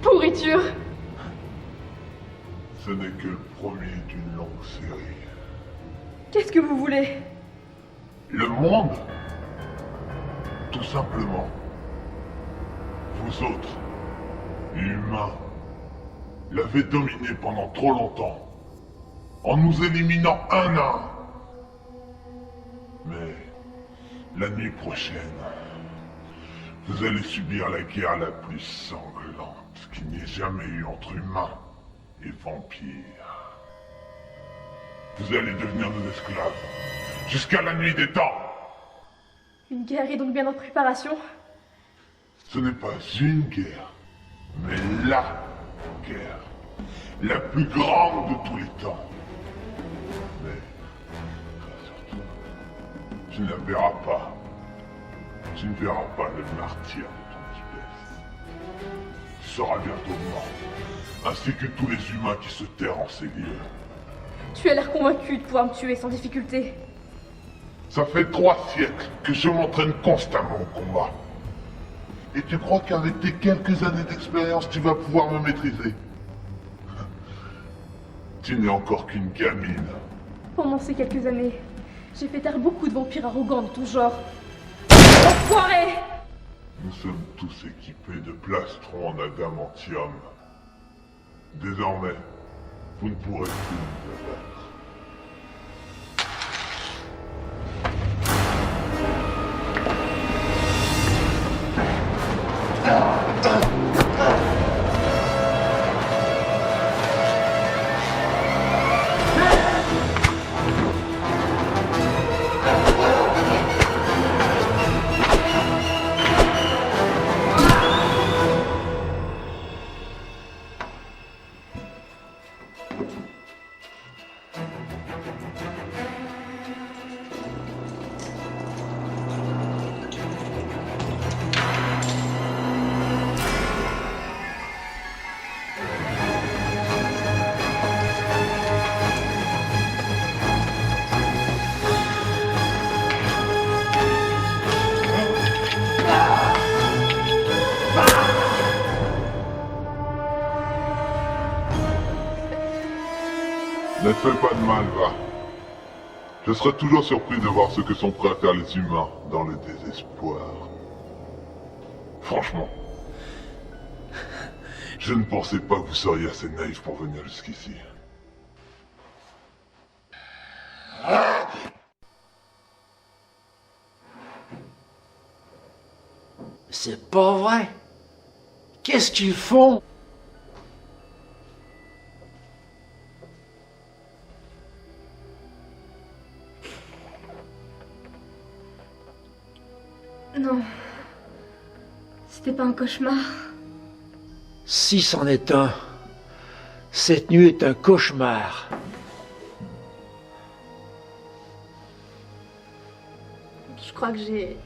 C: Pourriture.
A: Ce n'est que le premier d'une longue série.
C: Qu'est-ce que vous voulez?
A: Le monde, tout simplement. Vous autres, humains, l'avez dominé pendant trop longtemps, en nous éliminant un à un. Mais la nuit prochaine, vous allez subir la guerre la plus sanglante qu'il n'y ait jamais eu entre humains et vampires. Vous allez devenir nos esclaves, jusqu'à la nuit des temps.
C: Une guerre est donc bien en préparation?
A: Ce n'est pas une guerre, mais la guerre, la plus grande de tous les temps. Mais, surtout, tu ne la verras pas. Tu ne verras pas le martyr de ton espèce. Tu seras bientôt mort, ainsi que tous les humains qui se terrent en ces lieux.
C: Tu as l'air convaincu de pouvoir me tuer sans difficulté.
A: Ça fait 3 siècles que je m'entraîne constamment au combat. Et tu crois qu'avec tes quelques années d'expérience, tu vas pouvoir me maîtriser? Tu n'es encore qu'une gamine.
C: Pendant ces quelques années, j'ai fait taire beaucoup de vampires arrogants de ton genre. Enfoiré!
A: Nous sommes tous équipés de plastrons en adamantium. Désormais, vous ne pourrez plus nous abattre. Ne te fais pas de mal, va. Je serai toujours surpris de voir ce que sont prêts à faire les humains dans le désespoir. Franchement, je ne pensais pas que vous seriez assez naïf pour venir jusqu'ici.
G: C'est pas vrai. Qu'est-ce qu'ils font?
C: Non. C'était pas un cauchemar.
G: Si c'en est un, cette nuit est un cauchemar.
C: Je crois que j'ai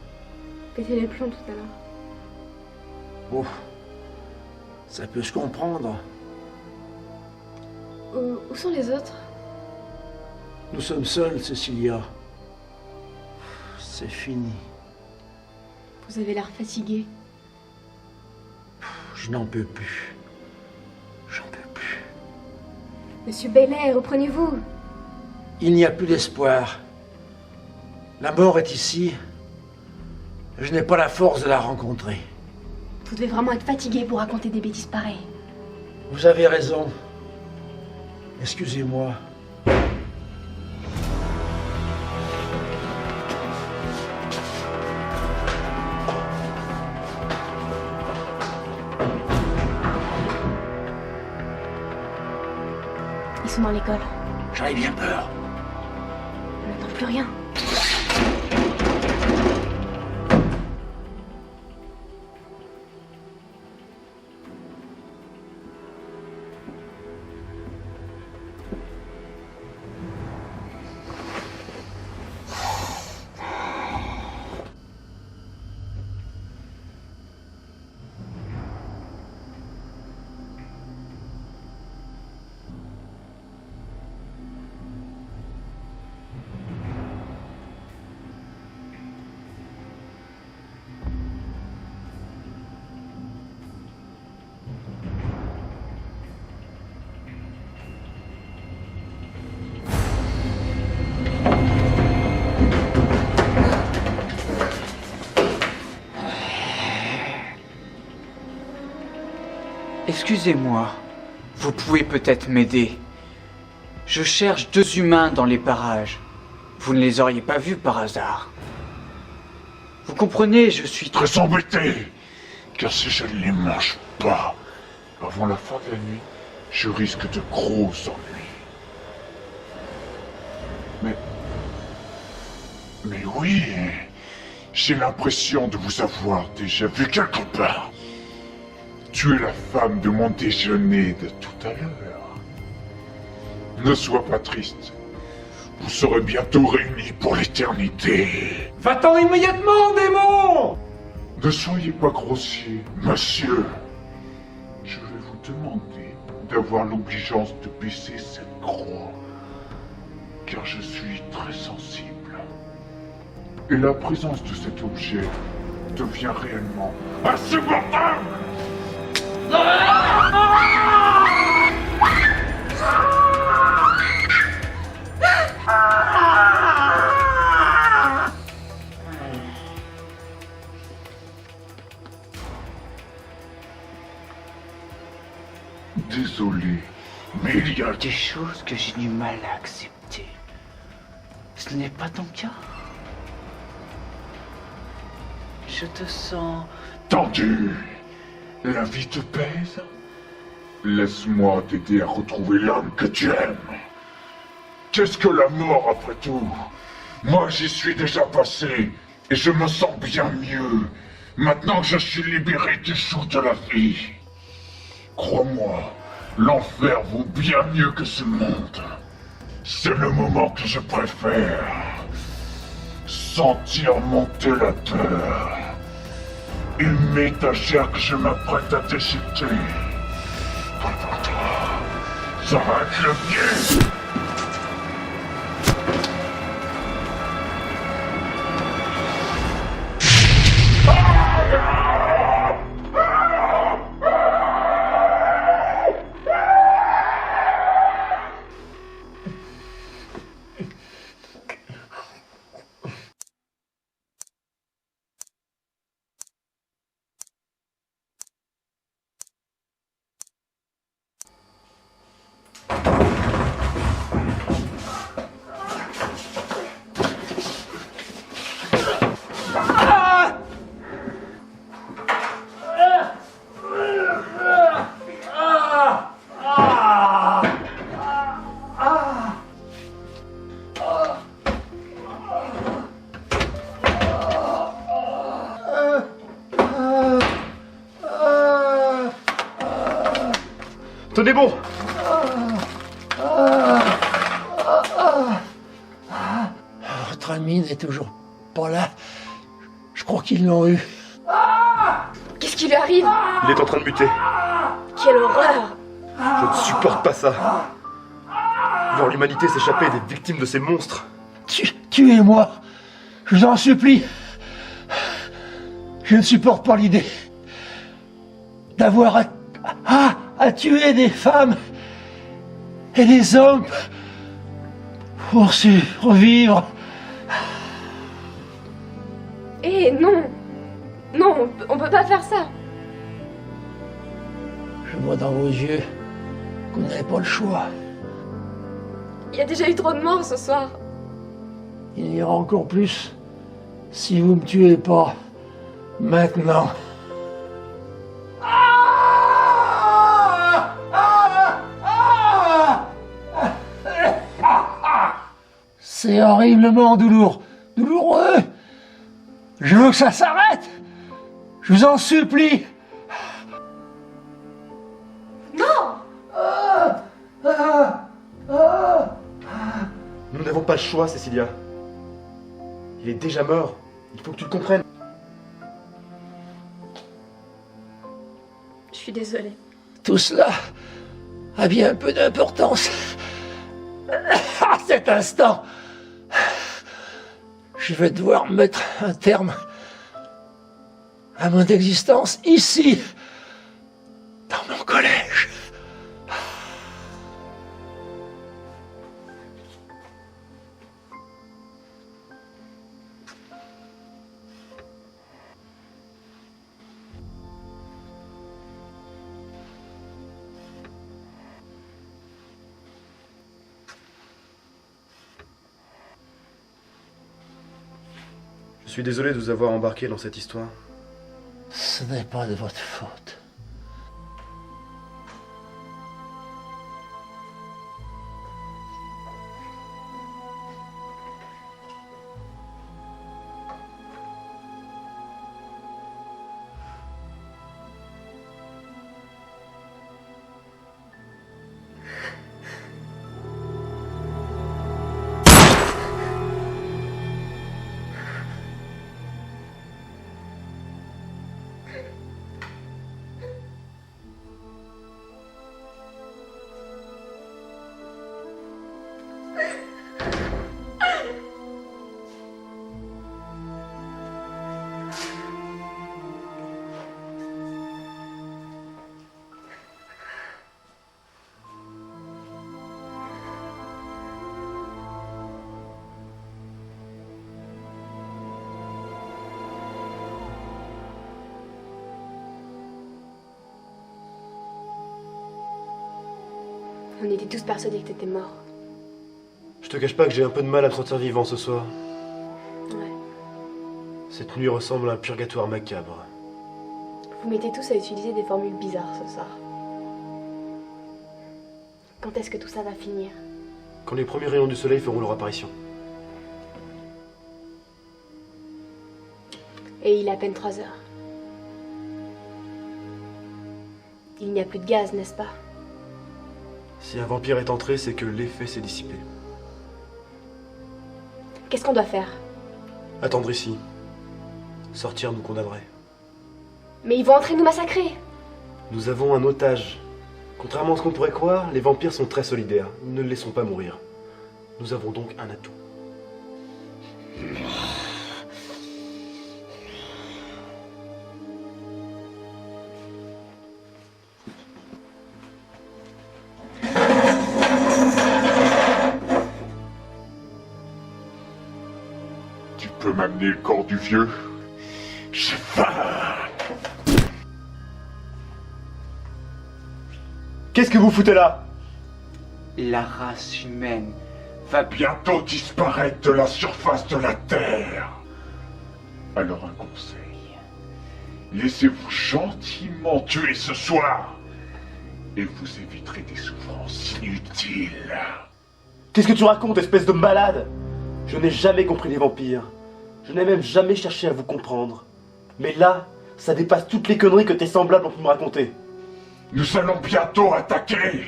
C: pété les plombs tout à l'heure.
G: Oh, ça peut se comprendre.
C: Où sont les autres?
G: Nous sommes seuls, Cecilia. C'est fini.
C: Vous avez l'air fatigué.
G: Je n'en peux plus. J'en peux plus.
C: Monsieur Bailey, reprenez-vous.
G: Il n'y a plus d'espoir. La mort est ici. Je n'ai pas la force de la rencontrer.
E: Vous devez vraiment être fatigué pour raconter des bêtises pareilles.
G: Vous avez raison. Excusez-moi.
E: Ils sont dans l'école.
G: J'en ai bien peur.
E: On n'entend plus rien.
K: Excusez-moi, vous pouvez peut-être m'aider. Je cherche 2 humains dans les parages. vous ne les auriez pas vus par hasard. Vous comprenez, je suis
A: Très embêté, car si je ne les mange pas avant la fin de la nuit, je risque de gros ennuis. Mais oui, j'ai l'impression de vous avoir déjà vu quelque part. Tu es la femme de mon déjeuner de tout à l'heure. Ne sois pas triste. Vous serez bientôt réunis pour l'éternité.
I: Va-t'en immédiatement, démon!
A: Ne soyez pas grossier, monsieur. Je vais vous demander d'avoir l'obligeance de baisser cette croix, car je suis très sensible. Et la présence de cet objet devient réellement insupportable. Désolé, mais il y a
K: des choses que j'ai du mal à accepter. Ce n'est pas ton cas. Je te sens
A: tendu. La vie te pèse? Laisse-moi t'aider à retrouver l'homme que tu aimes. Qu'est-ce que la mort après tout? Moi j'y suis déjà passé et je me sens bien mieux. Maintenant que je suis libéré du joug de la vie. Crois-moi, l'enfer vaut bien mieux que ce monde. C'est le moment que je préfère. Sentir monter la peur. Aimer ta chair que je m'apprête à déchiqueter. Prépare-toi. Ça va être le pied.
D: Tenez bon!
G: Votre ami n'est toujours pas là. Je crois qu'ils l'ont eu.
E: Qu'est-ce qui lui arrive?
D: Il est en train de muter.
E: Quelle horreur!
D: Je ne supporte pas ça. Voir l'humanité s'échapper des victimes de ces monstres.
G: Tuez-moi. Je vous en supplie. Je ne supporte pas l'idée d'avoir à tuer des femmes et des hommes pour survivre.
E: Eh non! Non, on peut pas faire ça!
G: Je vois dans vos yeux que vous n'avez pas le choix.
E: Il y a déjà eu trop de morts ce soir.
G: Il y aura encore plus si vous me tuez pas maintenant. C'est horriblement douloureux. Je veux que ça s'arrête. Je vous en supplie.
E: Non!
D: Nous n'avons pas le choix, Cécilia. Il est déjà mort. Il faut que tu le comprennes.
E: Je suis désolée.
G: Tout cela a bien peu d'importance. À cet instant, je vais devoir mettre un terme à mon existence ici, dans mon collège.
D: Je suis désolé de vous avoir embarqué dans cette histoire.
K: Ce n'est pas de votre faute.
L: On était tous persuadés que t'étais mort.
D: Je te cache pas que j'ai un peu de mal à me sentir vivant ce soir.
L: Ouais.
D: Cette nuit ressemble à un purgatoire macabre.
L: Vous mettez tous à utiliser des formules bizarres ce soir. Quand est-ce que tout ça va finir?
D: Quand les premiers rayons du soleil feront leur apparition.
L: Et il est à peine 3 heures. Il n'y a plus de gaz, n'est-ce pas?
D: Si un vampire est entré, c'est que l'effet s'est dissipé.
L: Qu'est-ce qu'on doit faire?
D: Attendre ici. Sortir nous condamnerait.
L: Mais ils vont entrer nous massacrer!
D: Nous avons un otage. Contrairement à ce qu'on pourrait croire, les vampires sont très solidaires. Nous ne le laissons pas mourir. Nous avons donc un atout.
A: Tu peux m'amener le corps du vieux? J'ai faim!
D: Qu'est-ce que vous foutez là?
K: La race humaine va
A: bientôt disparaître de la surface de la Terre. Alors un conseil. Laissez-vous gentiment tuer ce soir. Et vous éviterez des souffrances inutiles.
D: Qu'est-ce que tu racontes, espèce de malade? Je n'ai jamais compris les vampires. Je n'ai même jamais cherché à vous comprendre. Mais là, ça dépasse toutes les conneries que tes semblables ont pu me raconter.
A: Nous allons bientôt attaquer.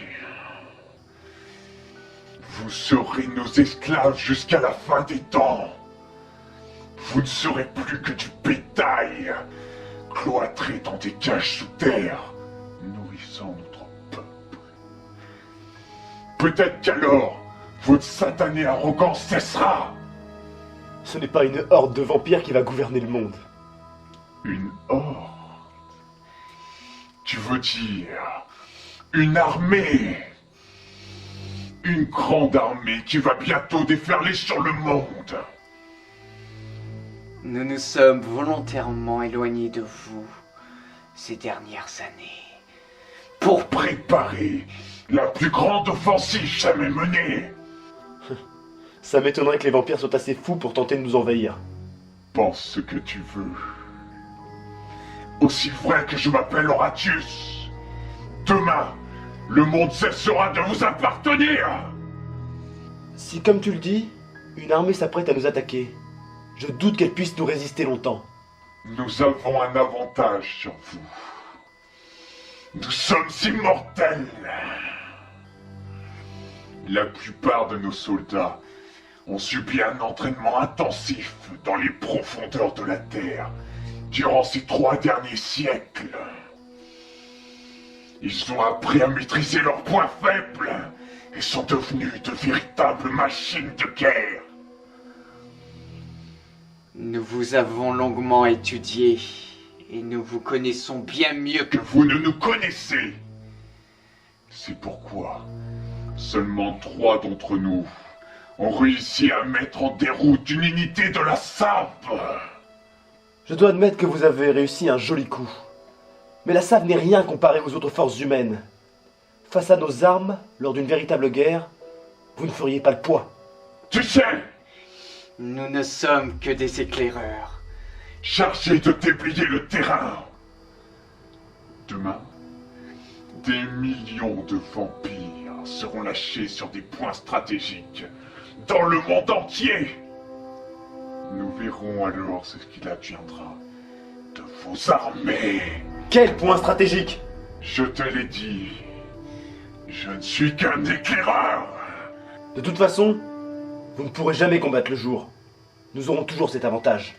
A: Vous serez nos esclaves jusqu'à la fin des temps. Vous ne serez plus que du bétail, cloîtré dans des cages sous terre, nourrissant notre peuple. Peut-être qu'alors, votre satanée arrogance cessera.
D: Ce n'est pas une horde de vampires qui va gouverner le monde.
A: Une horde? Tu veux dire une armée? Une grande armée qui va bientôt déferler sur le monde.
K: Nous nous sommes volontairement éloignés de vous ces dernières années.
A: Pour préparer la plus grande offensive jamais menée.
D: Ça m'étonnerait que les vampires soient assez fous pour tenter de nous envahir.
A: Pense ce que tu veux. Aussi vrai que je m'appelle Horatius. Demain, le monde cessera de vous appartenir.
D: Si, comme tu le dis, une armée s'apprête à nous attaquer, je doute qu'elle puisse nous résister longtemps.
A: Nous avons un avantage sur vous. Nous sommes immortels. La plupart de nos soldats ont subi un entraînement intensif dans les profondeurs de la Terre durant ces 3 derniers siècles. Ils ont appris à maîtriser leurs points faibles et sont devenus de véritables machines de guerre.
K: Nous vous avons longuement étudié et nous vous connaissons bien mieux que
A: vous ne nous connaissez. C'est pourquoi seulement 3 d'entre nous ont réussi à mettre en déroute une unité de la SAV.
D: Je dois admettre que vous avez réussi un joli coup. Mais la SAV n'est rien comparé aux autres forces humaines. Face à nos armes, lors d'une véritable guerre, vous ne feriez pas le poids.
A: Tu sais,
K: nous ne sommes que des éclaireurs.
A: chargé de déblayer le terrain. Demain, des millions de vampires seront lâchés sur des points stratégiques dans le monde entier. Nous verrons alors ce qu'il adviendra de vos armées.
D: Quel point stratégique?
A: Je te l'ai dit, je ne suis qu'un éclaireur.
D: De toute façon, vous ne pourrez jamais combattre le jour. Nous aurons toujours cet avantage.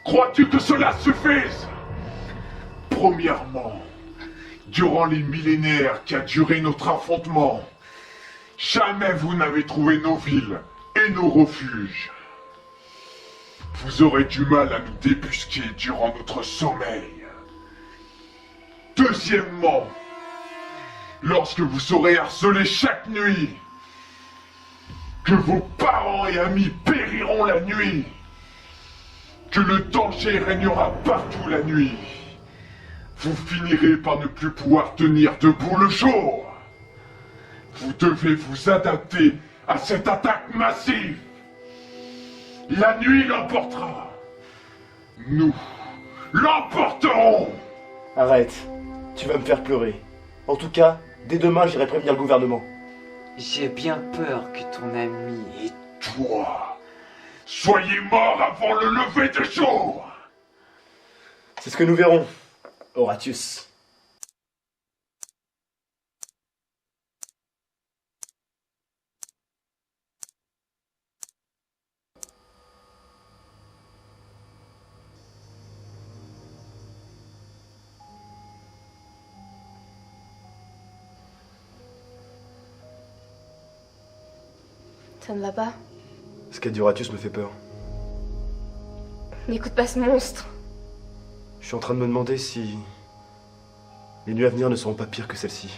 A: Crois-tu que cela suffise? Premièrement, durant les millénaires qui a duré notre affrontement, jamais vous n'avez trouvé nos villes et nos refuges. Vous aurez du mal à nous débusquer durant notre sommeil. Deuxièmement, lorsque vous serez harcelés chaque nuit, que vos parents et amis périront la nuit, que le danger régnera partout la nuit, vous finirez par ne plus pouvoir tenir debout le jour. Vous devez vous adapter à cette attaque massive. La nuit l'emportera. Nous l'emporterons.
D: Arrête, tu vas me faire pleurer. En tout cas, dès demain, j'irai prévenir le gouvernement.
K: J'ai bien peur que ton ami et
A: toi soyez morts avant le lever du jour.
D: C'est ce que nous verrons, Horatius.
L: Ça ne va pas?
D: Ce qu'a dit Horatius me fait peur.
L: N'écoute pas ce monstre.
D: Je suis en train de me demander si les nuits à venir ne seront pas pires que celle-ci.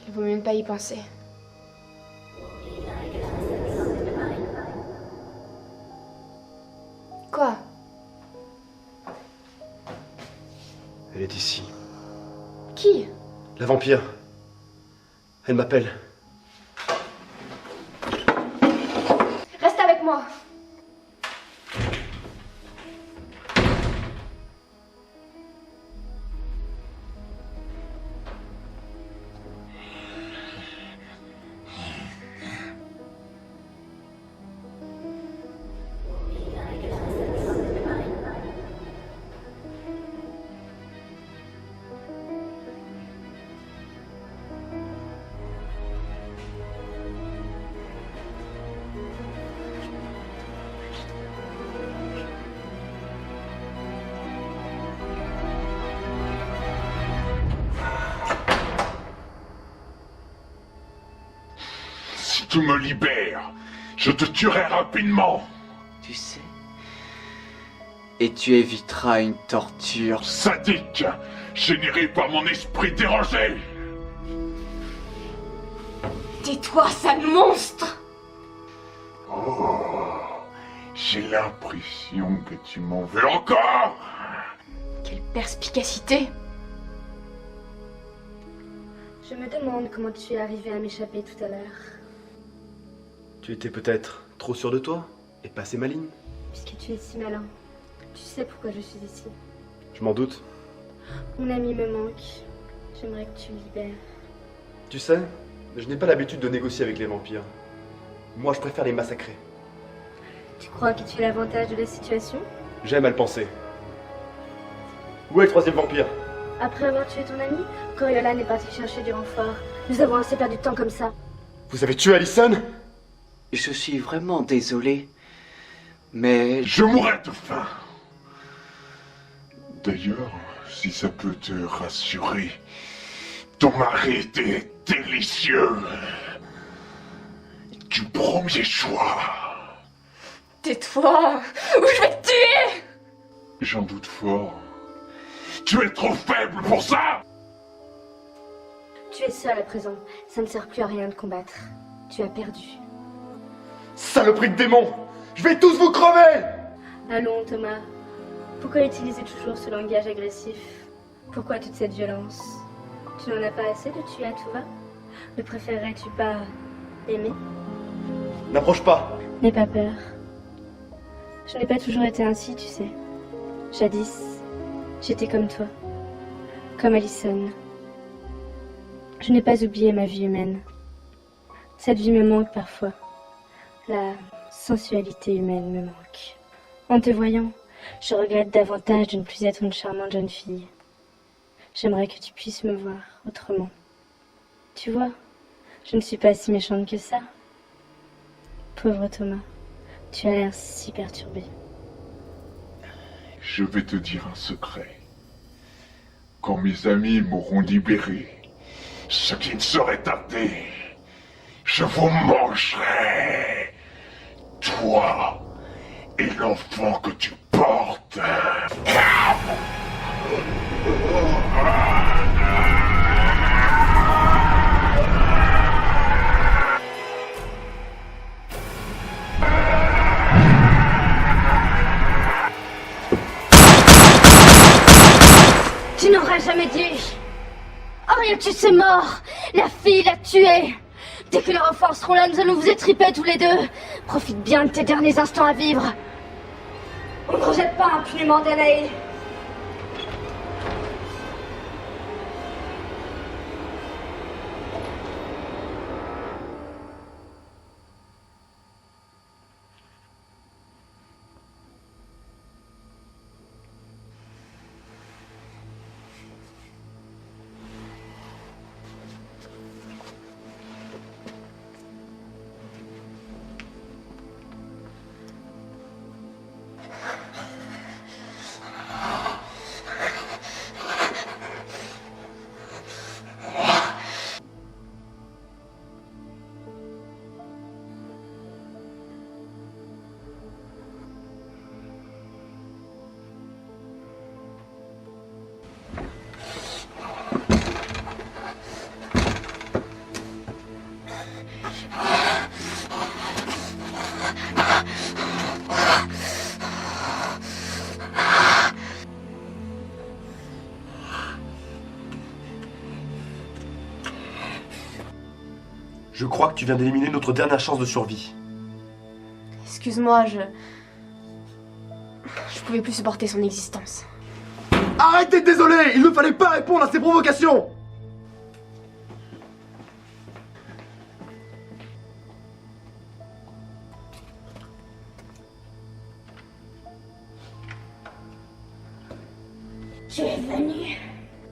L: Il vaut mieux ne pas y penser. Quoi?
D: Elle est ici.
L: Qui?
D: La vampire. Elle m'appelle.
L: Reste avec moi.
A: Si tu me libères, je te tuerai rapidement.
K: tu sais, et tu éviteras une torture
A: sadique, générée par mon esprit dérangé.
L: Tais-toi, sale monstre!
A: Oh, j'ai l'impression que tu m'en veux encore.
L: Quelle perspicacité!
E: Je me demande comment tu es arrivé à m'échapper tout à l'heure.
D: Tu étais peut-être trop sûr de toi et pas assez maligne.
E: Puisque tu es si malin, tu sais pourquoi je suis ici.
D: Je m'en doute.
E: Mon ami me manque. J'aimerais que tu le libères.
D: Tu sais, je n'ai pas l'habitude de négocier avec les vampires. Moi, je préfère les massacrer.
E: Tu crois que tu as l'avantage de la situation?
D: J'aime à le penser. Où est le troisième vampire?
E: Après avoir tué ton ami, Coriolan est parti chercher du renfort. Nous avons assez perdu de temps comme ça.
D: Vous avez tué Allison?
K: Je suis vraiment désolé, mais...
A: Je mourrai de faim. D'ailleurs, si ça peut te rassurer, ton mari était délicieux. Du premier choix.
L: Tais-toi, ou je vais te tuer!
A: J'en doute fort. Tu es trop faible pour ça!
E: Tu es seul à présent. Ça ne sert plus à rien de combattre. Tu as perdu.
D: Saloperie de démon! Je vais tous vous crever!
E: Allons, Thomas. Pourquoi utiliser toujours ce langage agressif? Pourquoi toute cette violence? Tu n'en as pas assez de tuer à tout va? Ne préférerais-tu pas aimer?
D: N'approche pas!
E: N'aie pas peur. Je n'ai pas toujours été ainsi, tu sais. Jadis, j'étais comme toi, comme Allison. Je n'ai pas oublié ma vie humaine. Cette vie me manque parfois. La sensualité humaine me manque. En te voyant, je regrette davantage de ne plus être une charmante jeune fille. J'aimerais que tu puisses me voir autrement. Tu vois, je ne suis pas si méchante que ça. Pauvre Thomas, tu as l'air si perturbé.
A: Je vais te dire un secret. Quand mes amis m'auront libéré, ce qui ne serait tardé, je vous mangerai. Toi et l'enfant que tu portes.
E: Tu n'auras jamais dû. Oriantus est mort. La fille l'a tué. Dès que les renforts seront là, nous allons vous étriper tous les deux. Profite bien de tes derniers instants à vivre. On ne rejette pas impunément Danae.
D: Je crois que tu viens d'éliminer notre dernière chance de survie.
L: Excuse-moi, je pouvais plus supporter son existence.
D: Arrête d'être désolé! Il ne fallait pas répondre à ces provocations!
E: Tu es venu.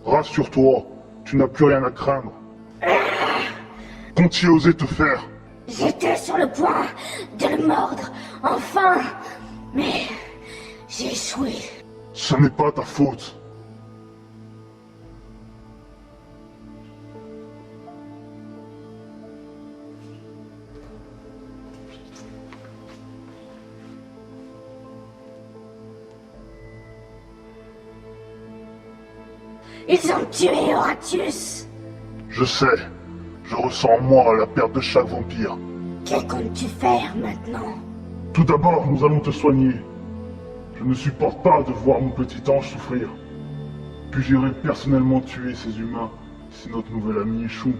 A: Rassure-toi, tu n'as plus rien à craindre. Qu'ont-ils osé te faire?
E: J'étais sur le point de le mordre, enfin, mais j'ai échoué.
A: Ce n'est pas ta faute.
E: Ils ont tué Horatius.
A: Je sais. Je ressens en moi la perte de chaque vampire.
E: Que comptes-tu faire maintenant?
A: Tout d'abord, nous allons te soigner. Je ne supporte pas de voir mon petit ange souffrir. Puis j'irai personnellement tuer ces humains si notre nouvelle amie échoue.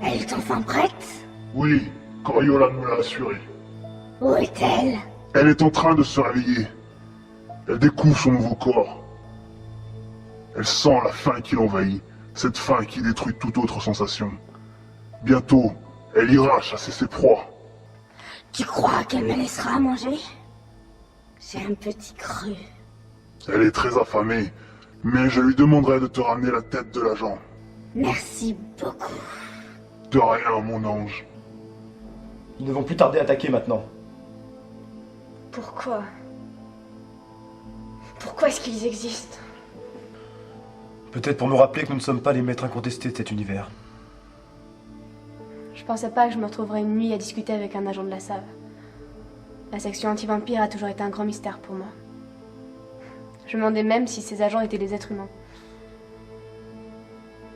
E: Elle est enfin prête?
A: Oui, Coriolan me l'a assuré.
E: Où est-elle?
A: Elle est en train de se réveiller. Elle découvre son nouveau corps. Elle sent la faim qui l'envahit, cette faim qui détruit toute autre sensation. Bientôt, elle ira chasser ses proies.
E: Tu crois qu'elle me laissera manger? J'ai un petit cru.
A: Elle est très affamée, mais je lui demanderai de te ramener la tête de l'agent.
E: Merci beaucoup.
A: De rien, mon ange.
D: Ils ne vont plus tarder à attaquer maintenant.
L: Pourquoi? Pourquoi est-ce qu'ils existent?
D: Peut-être pour me rappeler que nous ne sommes pas les maîtres incontestés de cet univers.
L: Je pensais pas que je me retrouverais une nuit à discuter avec un agent de la SAV. La section anti-vampire a toujours été un grand mystère pour moi. Je me demandais même si ces agents étaient des êtres humains.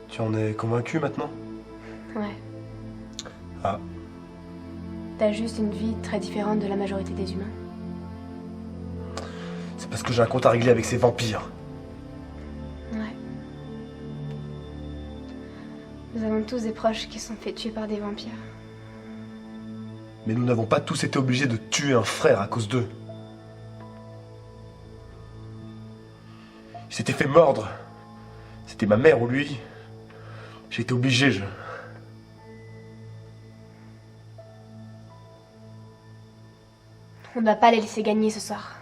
D: Tu en es convaincu maintenant?
L: Ouais.
D: Ah.
L: T'as juste une vie très différente de la majorité des humains.
D: C'est parce que j'ai un compte à régler avec ces vampires.
L: Ouais. Nous avons tous des proches qui sont faits tuer par des vampires.
D: Mais nous n'avons pas tous été obligés de tuer un frère à cause d'eux. Il s'était fait mordre. C'était ma mère ou lui. J'ai été obligé,
L: On ne va pas les laisser gagner ce soir.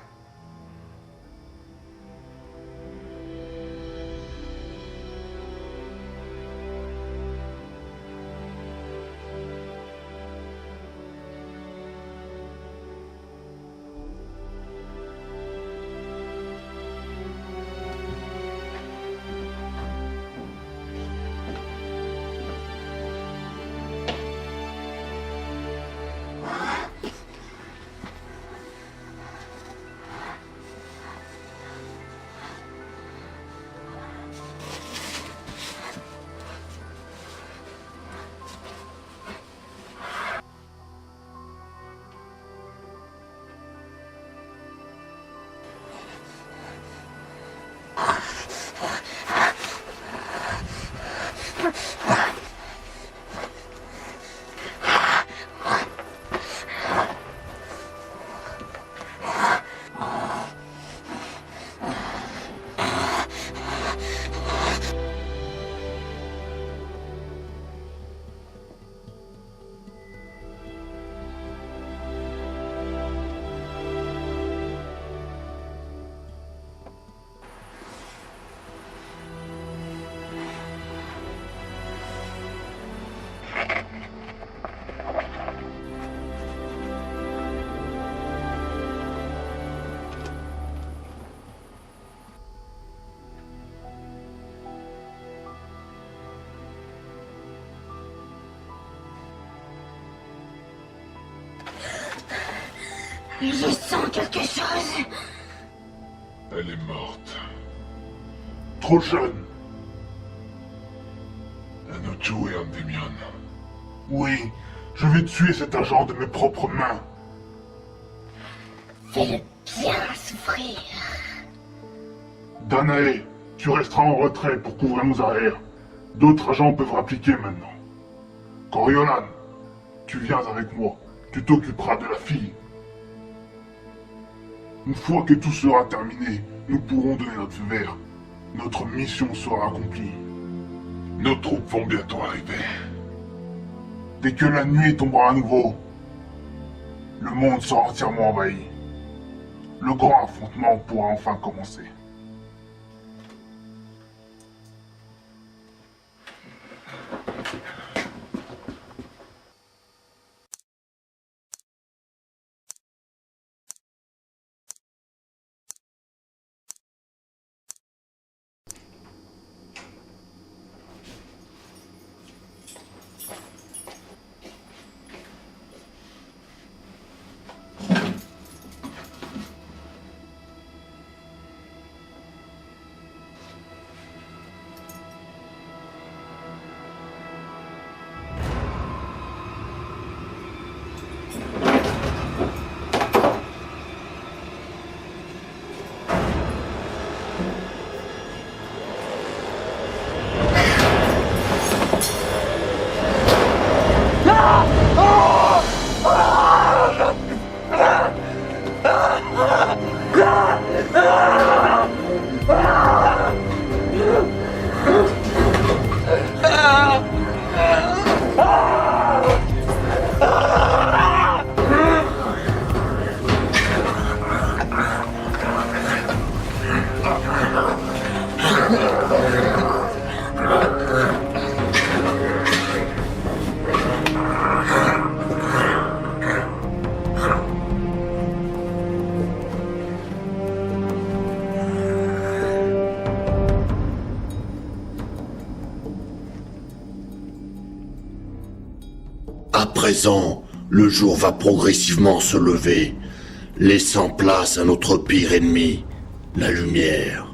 B: Je sens quelque chose.
A: Elle est morte. Trop jeune. Elle a tué Endymion. Oui, je vais tuer cet agent de mes propres mains.
B: Fais-le bien souffrir.
A: Danae, tu resteras en retrait pour couvrir nos arrières. D'autres agents peuvent rappliquer maintenant. Coriolan, tu viens avec moi. Tu t'occuperas de la fille. Une fois que tout sera terminé, nous pourrons donner notre feu vert. Notre mission sera accomplie. Nos troupes vont bientôt arriver. Dès que la nuit tombera à nouveau, le monde sera entièrement envahi. Le grand affrontement pourra enfin commencer.
M: À présent, le jour va progressivement se lever, laissant place à notre pire ennemi, la lumière.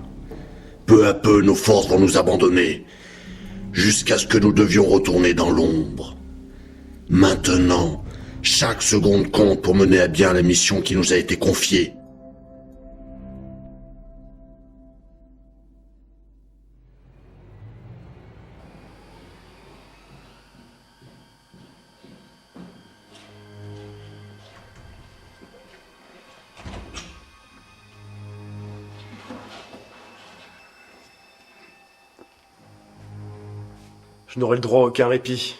M: Peu à peu, nos forces vont nous abandonner, jusqu'à ce que nous devions retourner dans l'ombre. Maintenant, chaque seconde compte pour mener à bien la mission qui nous a été confiée.
D: Je n'aurai le droit à aucun répit.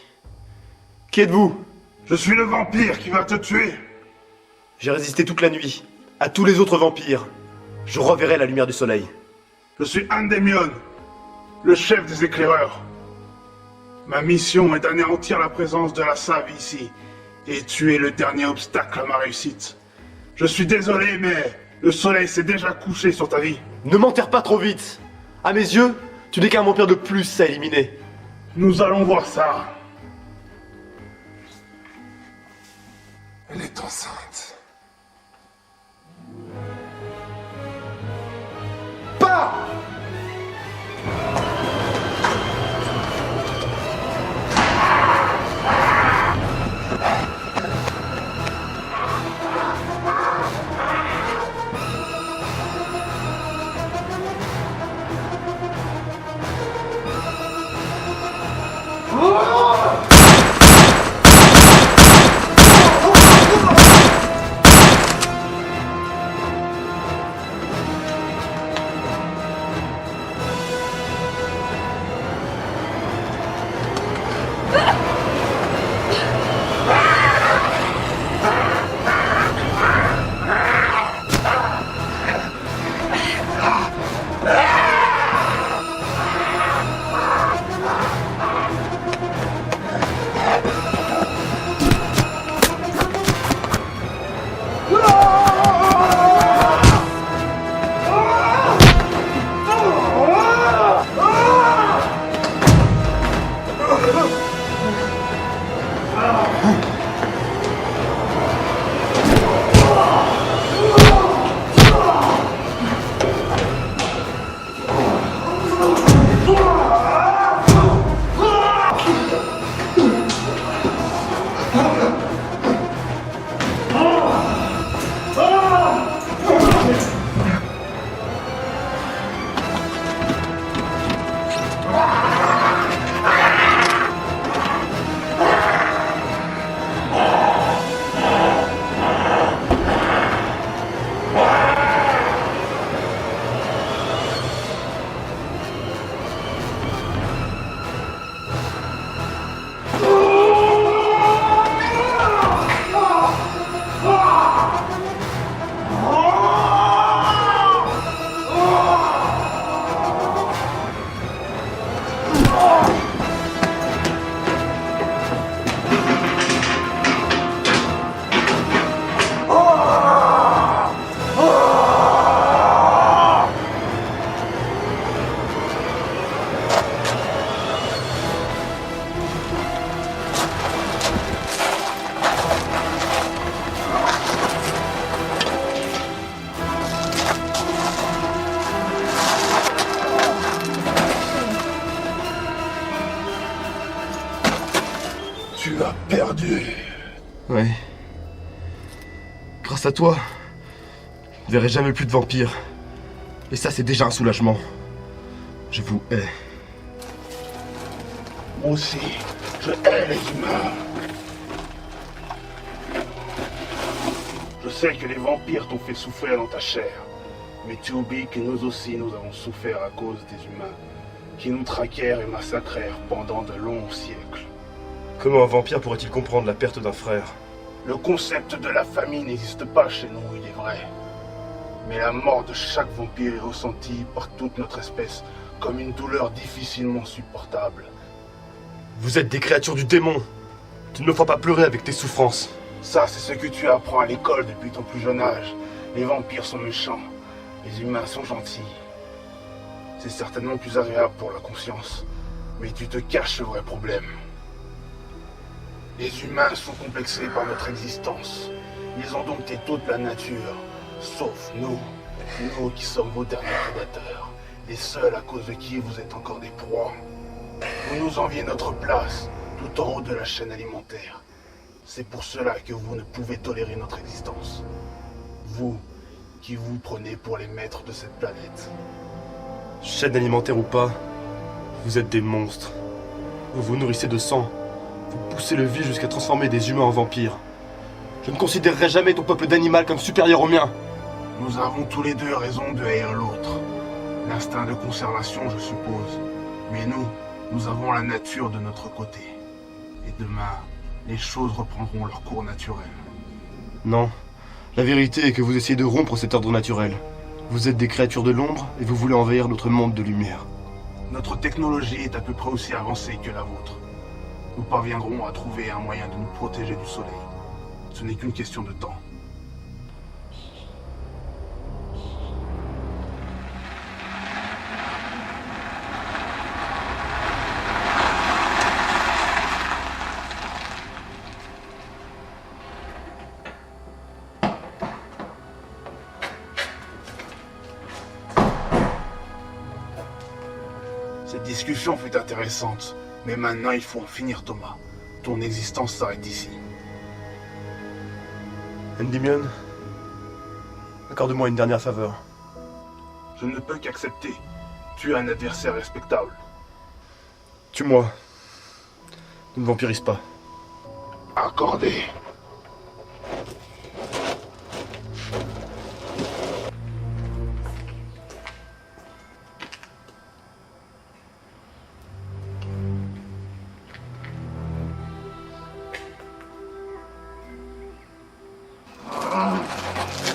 D: Qui êtes-vous?
N: Je suis le vampire qui va te tuer.
D: J'ai résisté toute la nuit à tous les autres vampires. Je reverrai la lumière du soleil.
N: Je suis Endymion, le chef des éclaireurs. Ma mission est d'anéantir la présence de la Save ici, et tuer le dernier obstacle à ma réussite. Je suis désolé, mais le soleil s'est déjà couché sur ta vie.
D: Ne m'enterre pas trop vite. À mes yeux, tu n'es qu'un vampire de plus à éliminer.
N: Nous allons voir ça.
O: Elle est enceinte.
D: Pas!
N: Tu as perdu.
D: Ouais. Grâce à toi, je ne verrai jamais plus de vampires. Et ça, c'est déjà un soulagement. Je vous hais.
N: Moi aussi, je hais les humains. Je sais que les vampires t'ont fait souffrir dans ta chair. Mais tu oublies que nous aussi, nous avons souffert à cause des humains, qui nous traquèrent et massacrèrent pendant de longs siècles.
D: Comment un vampire pourrait-il comprendre la perte d'un frère?
N: Le concept de la famille n'existe pas chez nous, il est vrai. Mais la mort de chaque vampire est ressentie par toute notre espèce comme une douleur difficilement supportable.
D: Vous êtes des créatures du démon. Tu ne me feras pas pleurer avec tes souffrances.
N: Ça, c'est ce que tu apprends à l'école depuis ton plus jeune âge. Les vampires sont méchants, les humains sont gentils. C'est certainement plus agréable pour la conscience, mais tu te caches le vrai problème. Les humains sont complexés par notre existence. Ils ont dompté toute la nature, sauf nous. Nous qui sommes vos derniers prédateurs. Les seuls à cause de qui vous êtes encore des proies. Vous nous enviez notre place, tout en haut de la chaîne alimentaire. C'est pour cela que vous ne pouvez tolérer notre existence. Vous, qui vous prenez pour les maîtres de cette planète.
D: Chaîne alimentaire ou pas, vous êtes des monstres. Vous vous nourrissez de sang. Vous poussez le vie jusqu'à transformer des humains en vampires. Je ne considérerai jamais ton peuple d'animal comme supérieur au mien.
N: Nous avons tous les deux raison de haïr l'autre. L'instinct de conservation, je suppose. Mais nous, Nous avons la nature de notre côté. Et demain, les choses reprendront leur cours naturel.
D: Non. La vérité est que vous essayez de rompre cet ordre naturel. Vous êtes des créatures de l'ombre et vous voulez envahir notre monde de lumière.
N: Notre technologie est à peu près aussi avancée que la vôtre. Nous parviendrons à trouver un moyen de nous protéger du soleil. Ce n'est qu'une question de temps. Cette discussion fut intéressante, mais maintenant il faut en finir, Thomas. Ton existence s'arrête ici.
D: Endymion, accorde-moi une dernière faveur.
N: Je ne peux qu'accepter. Tu es un adversaire respectable.
D: Tue-moi. Ne vampirise pas.
N: Accordé.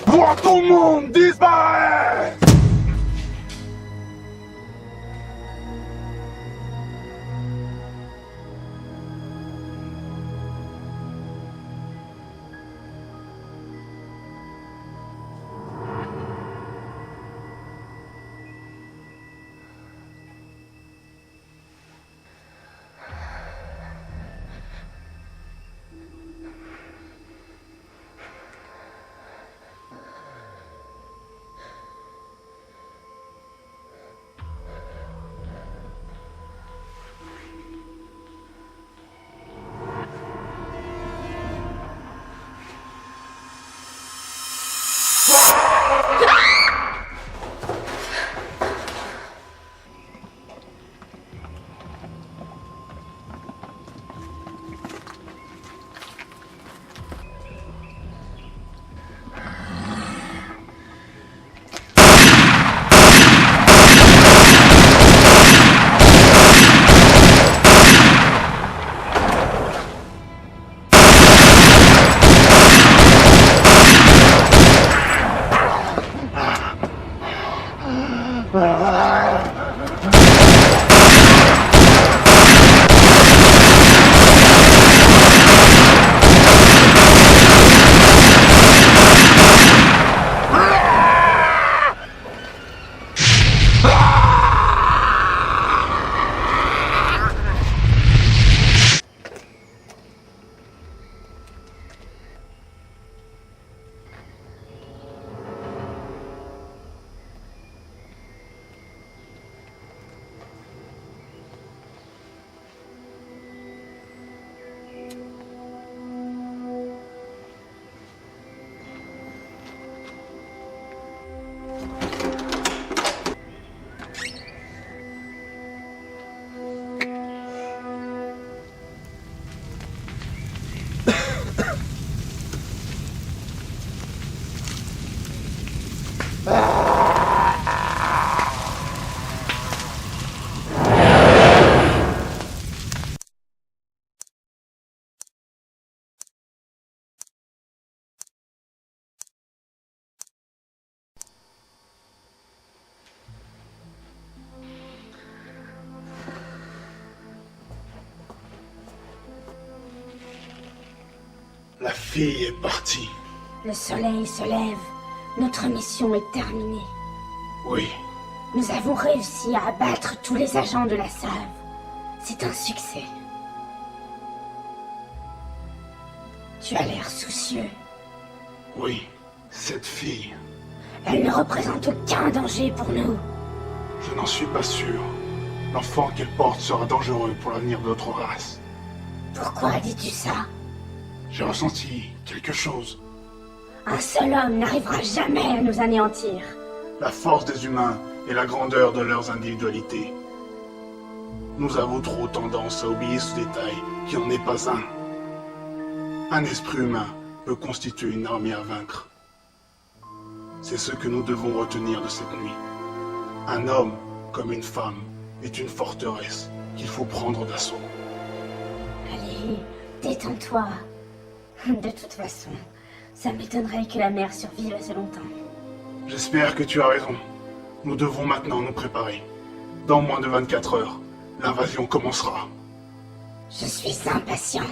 O: Vois ton monde disparaître!
N: La fille est partie.
H: Le soleil se lève. Notre mission est terminée.
N: Oui.
H: Nous avons réussi à abattre tous les agents de la Save. C'est un succès. Tu as l'air soucieux.
N: Oui, cette fille.
H: Elle ne représente aucun danger pour nous.
N: Je n'en suis pas sûr. L'enfant qu'elle porte sera dangereux pour l'avenir de notre race.
H: Pourquoi dis-tu ça?
N: J'ai ressenti quelque chose.
H: Un seul homme n'arrivera jamais à nous anéantir.
N: La force des humains et la grandeur de leurs individualités. Nous avons trop tendance à oublier ce détail qui n'en est pas un. Un esprit humain peut constituer une armée à vaincre. C'est ce que nous devons retenir de cette nuit. Un homme, comme une femme, est une forteresse qu'il faut prendre d'assaut.
E: Allez, détends-toi. De toute façon, ça m'étonnerait que la mère survive assez longtemps.
N: J'espère que tu as raison. Nous devons maintenant nous préparer. Dans moins de 24 heures, l'invasion commencera.
E: Je suis impatiente.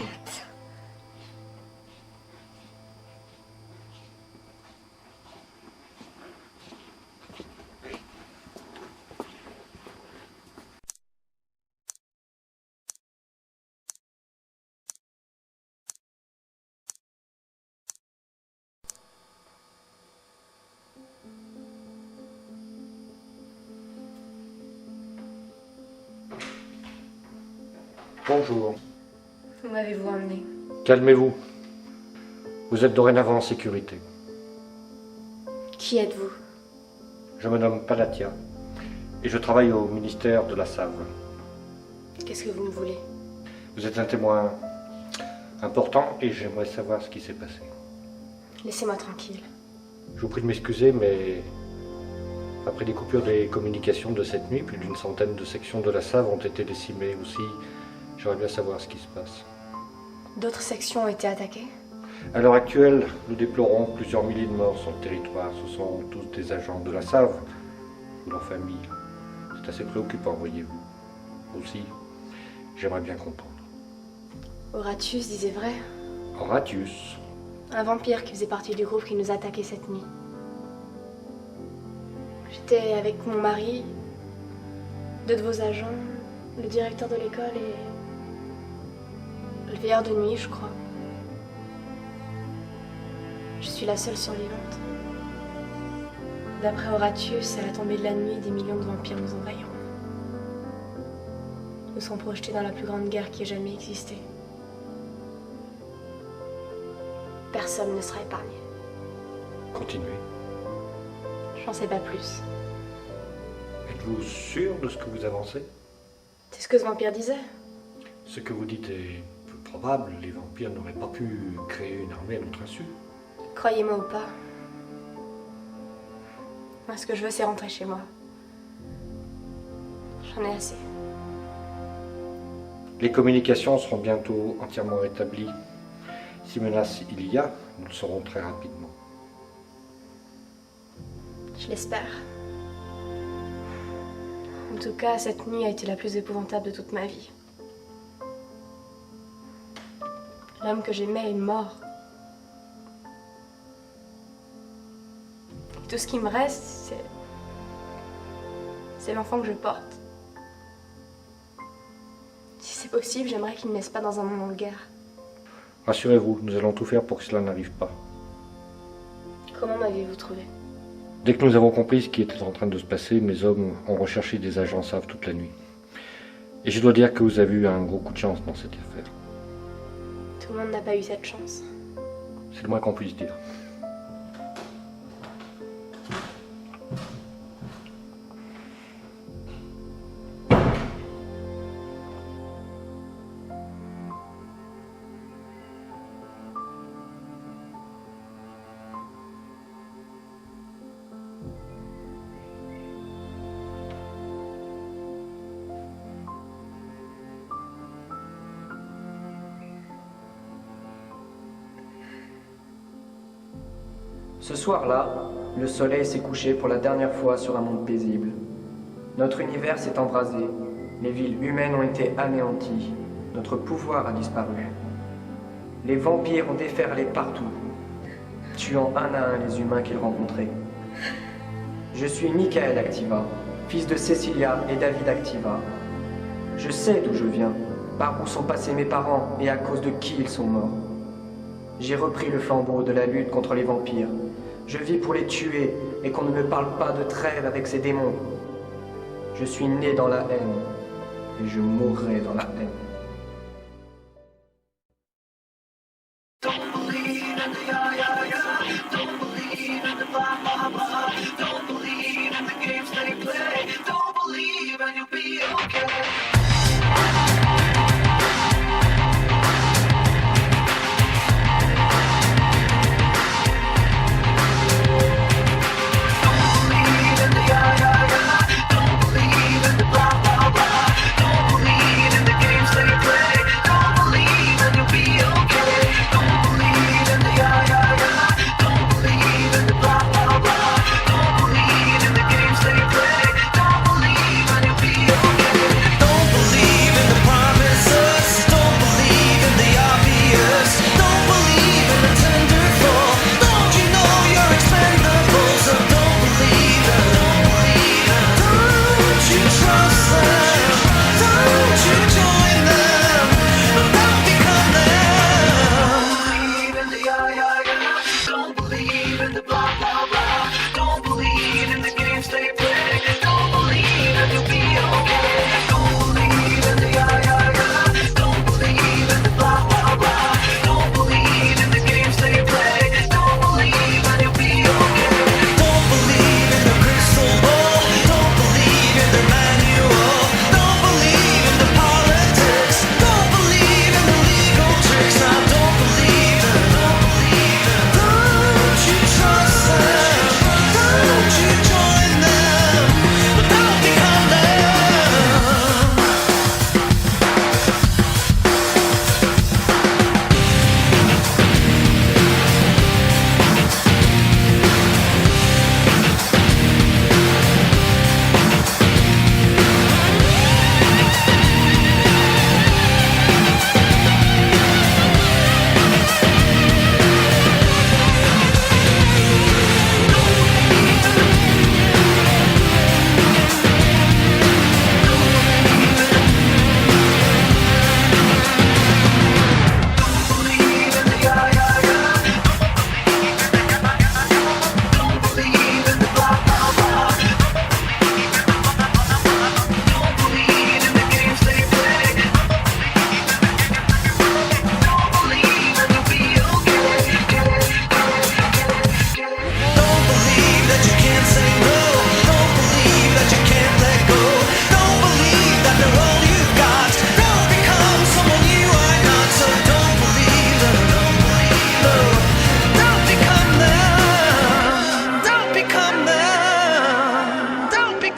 P: Bonjour.
L: Où m'avez-vous emmené?
P: Calmez-vous. Vous êtes dorénavant en sécurité.
L: Qui êtes-vous?
P: Je me nomme Palatia et je travaille au ministère de la Save.
L: Qu'est-ce que vous me voulez?
P: Vous êtes un témoin important et j'aimerais savoir ce qui s'est passé.
L: Laissez-moi tranquille.
P: Je vous prie de m'excuser, mais après les coupures des communications de cette nuit, plus d'une centaine de sections de la Save ont été décimées aussi. J'aimerais bien savoir ce qui se passe.
L: D'autres sections ont été attaquées?
P: À l'heure actuelle, nous déplorons plusieurs milliers de morts sur le territoire. Ce sont tous des agents de la Save ou leurs familles. C'est assez préoccupant, voyez-vous. Aussi, j'aimerais bien comprendre.
L: Horatius disait vrai?
P: Horatius?
L: Un vampire qui faisait partie du groupe qui nous a attaqués cette nuit. J'étais avec mon mari, deux de vos agents, le directeur de l'école et le veilleur de nuit, je crois. Je suis la seule survivante. D'après Horatius, à la tombée de la nuit, des millions de vampires nous envahiront. Nous sommes projetés dans la plus grande guerre qui ait jamais existé. Personne ne sera épargné.
P: Continuez.
L: J'en sais pas plus.
P: Êtes-vous sûr de ce que vous avancez?
L: C'est ce que ce vampire disait.
P: Ce que vous dites est peu probable. Les vampires n'auraient pas pu créer une armée à notre insu.
L: Croyez-moi ou pas. Moi, ce que je veux, c'est rentrer chez moi. J'en ai assez.
P: Les communications seront bientôt entièrement rétablies. Si menace il y a, nous le saurons très rapidement.
L: Je l'espère. En tout cas, cette nuit a été la plus épouvantable de toute ma vie. L'homme que j'aimais est mort. Et tout ce qui me reste, c'est l'enfant que je porte. Si c'est possible, j'aimerais qu'il ne naisse pas dans un moment de guerre.
P: Rassurez-vous, nous allons tout faire pour que cela n'arrive pas.
L: Comment m'avez-vous trouvé?
P: Dès que nous avons compris ce qui était en train de se passer, mes hommes ont recherché des agents SAV toute la nuit. Et je dois dire que vous avez eu un gros coup de chance dans cette affaire.
L: Tout le monde n'a pas eu cette chance.
P: C'est le moins qu'on puisse dire.
Q: Ce soir-là, le soleil s'est couché pour la dernière fois sur un monde paisible. Notre univers s'est embrasé, les villes humaines ont été anéanties, notre pouvoir a disparu. Les vampires ont déferlé partout, tuant un à un les humains qu'ils rencontraient. Je suis Michael Activa, fils de Cecilia et David Activa. Je sais d'où je viens, par où sont passés mes parents et à cause de qui ils sont morts. J'ai repris le flambeau de la lutte contre les vampires. Je vis pour les tuer et qu'on ne me parle pas de trêve avec ces démons. Je suis né dans la haine et je mourrai dans la haine.
B: Don't believe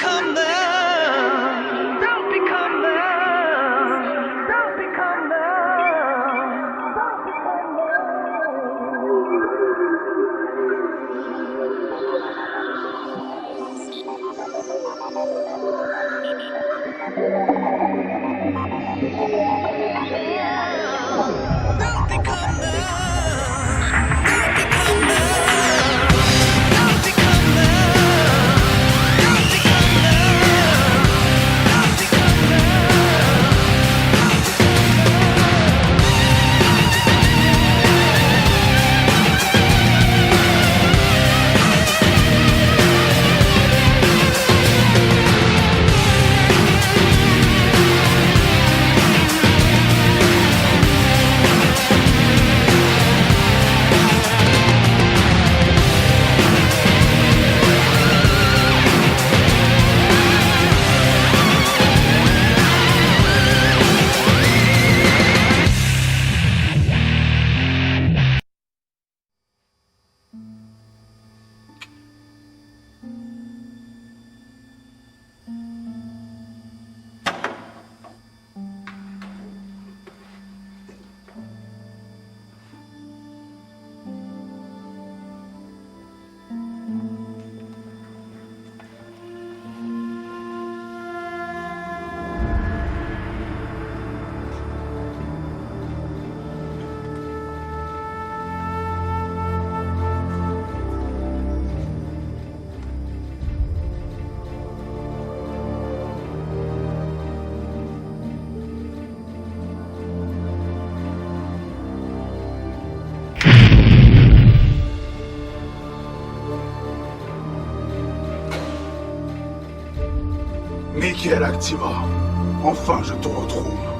R: become them. Don't become them. Don't become Don't become
N: Michael Activa, enfin je te retrouve.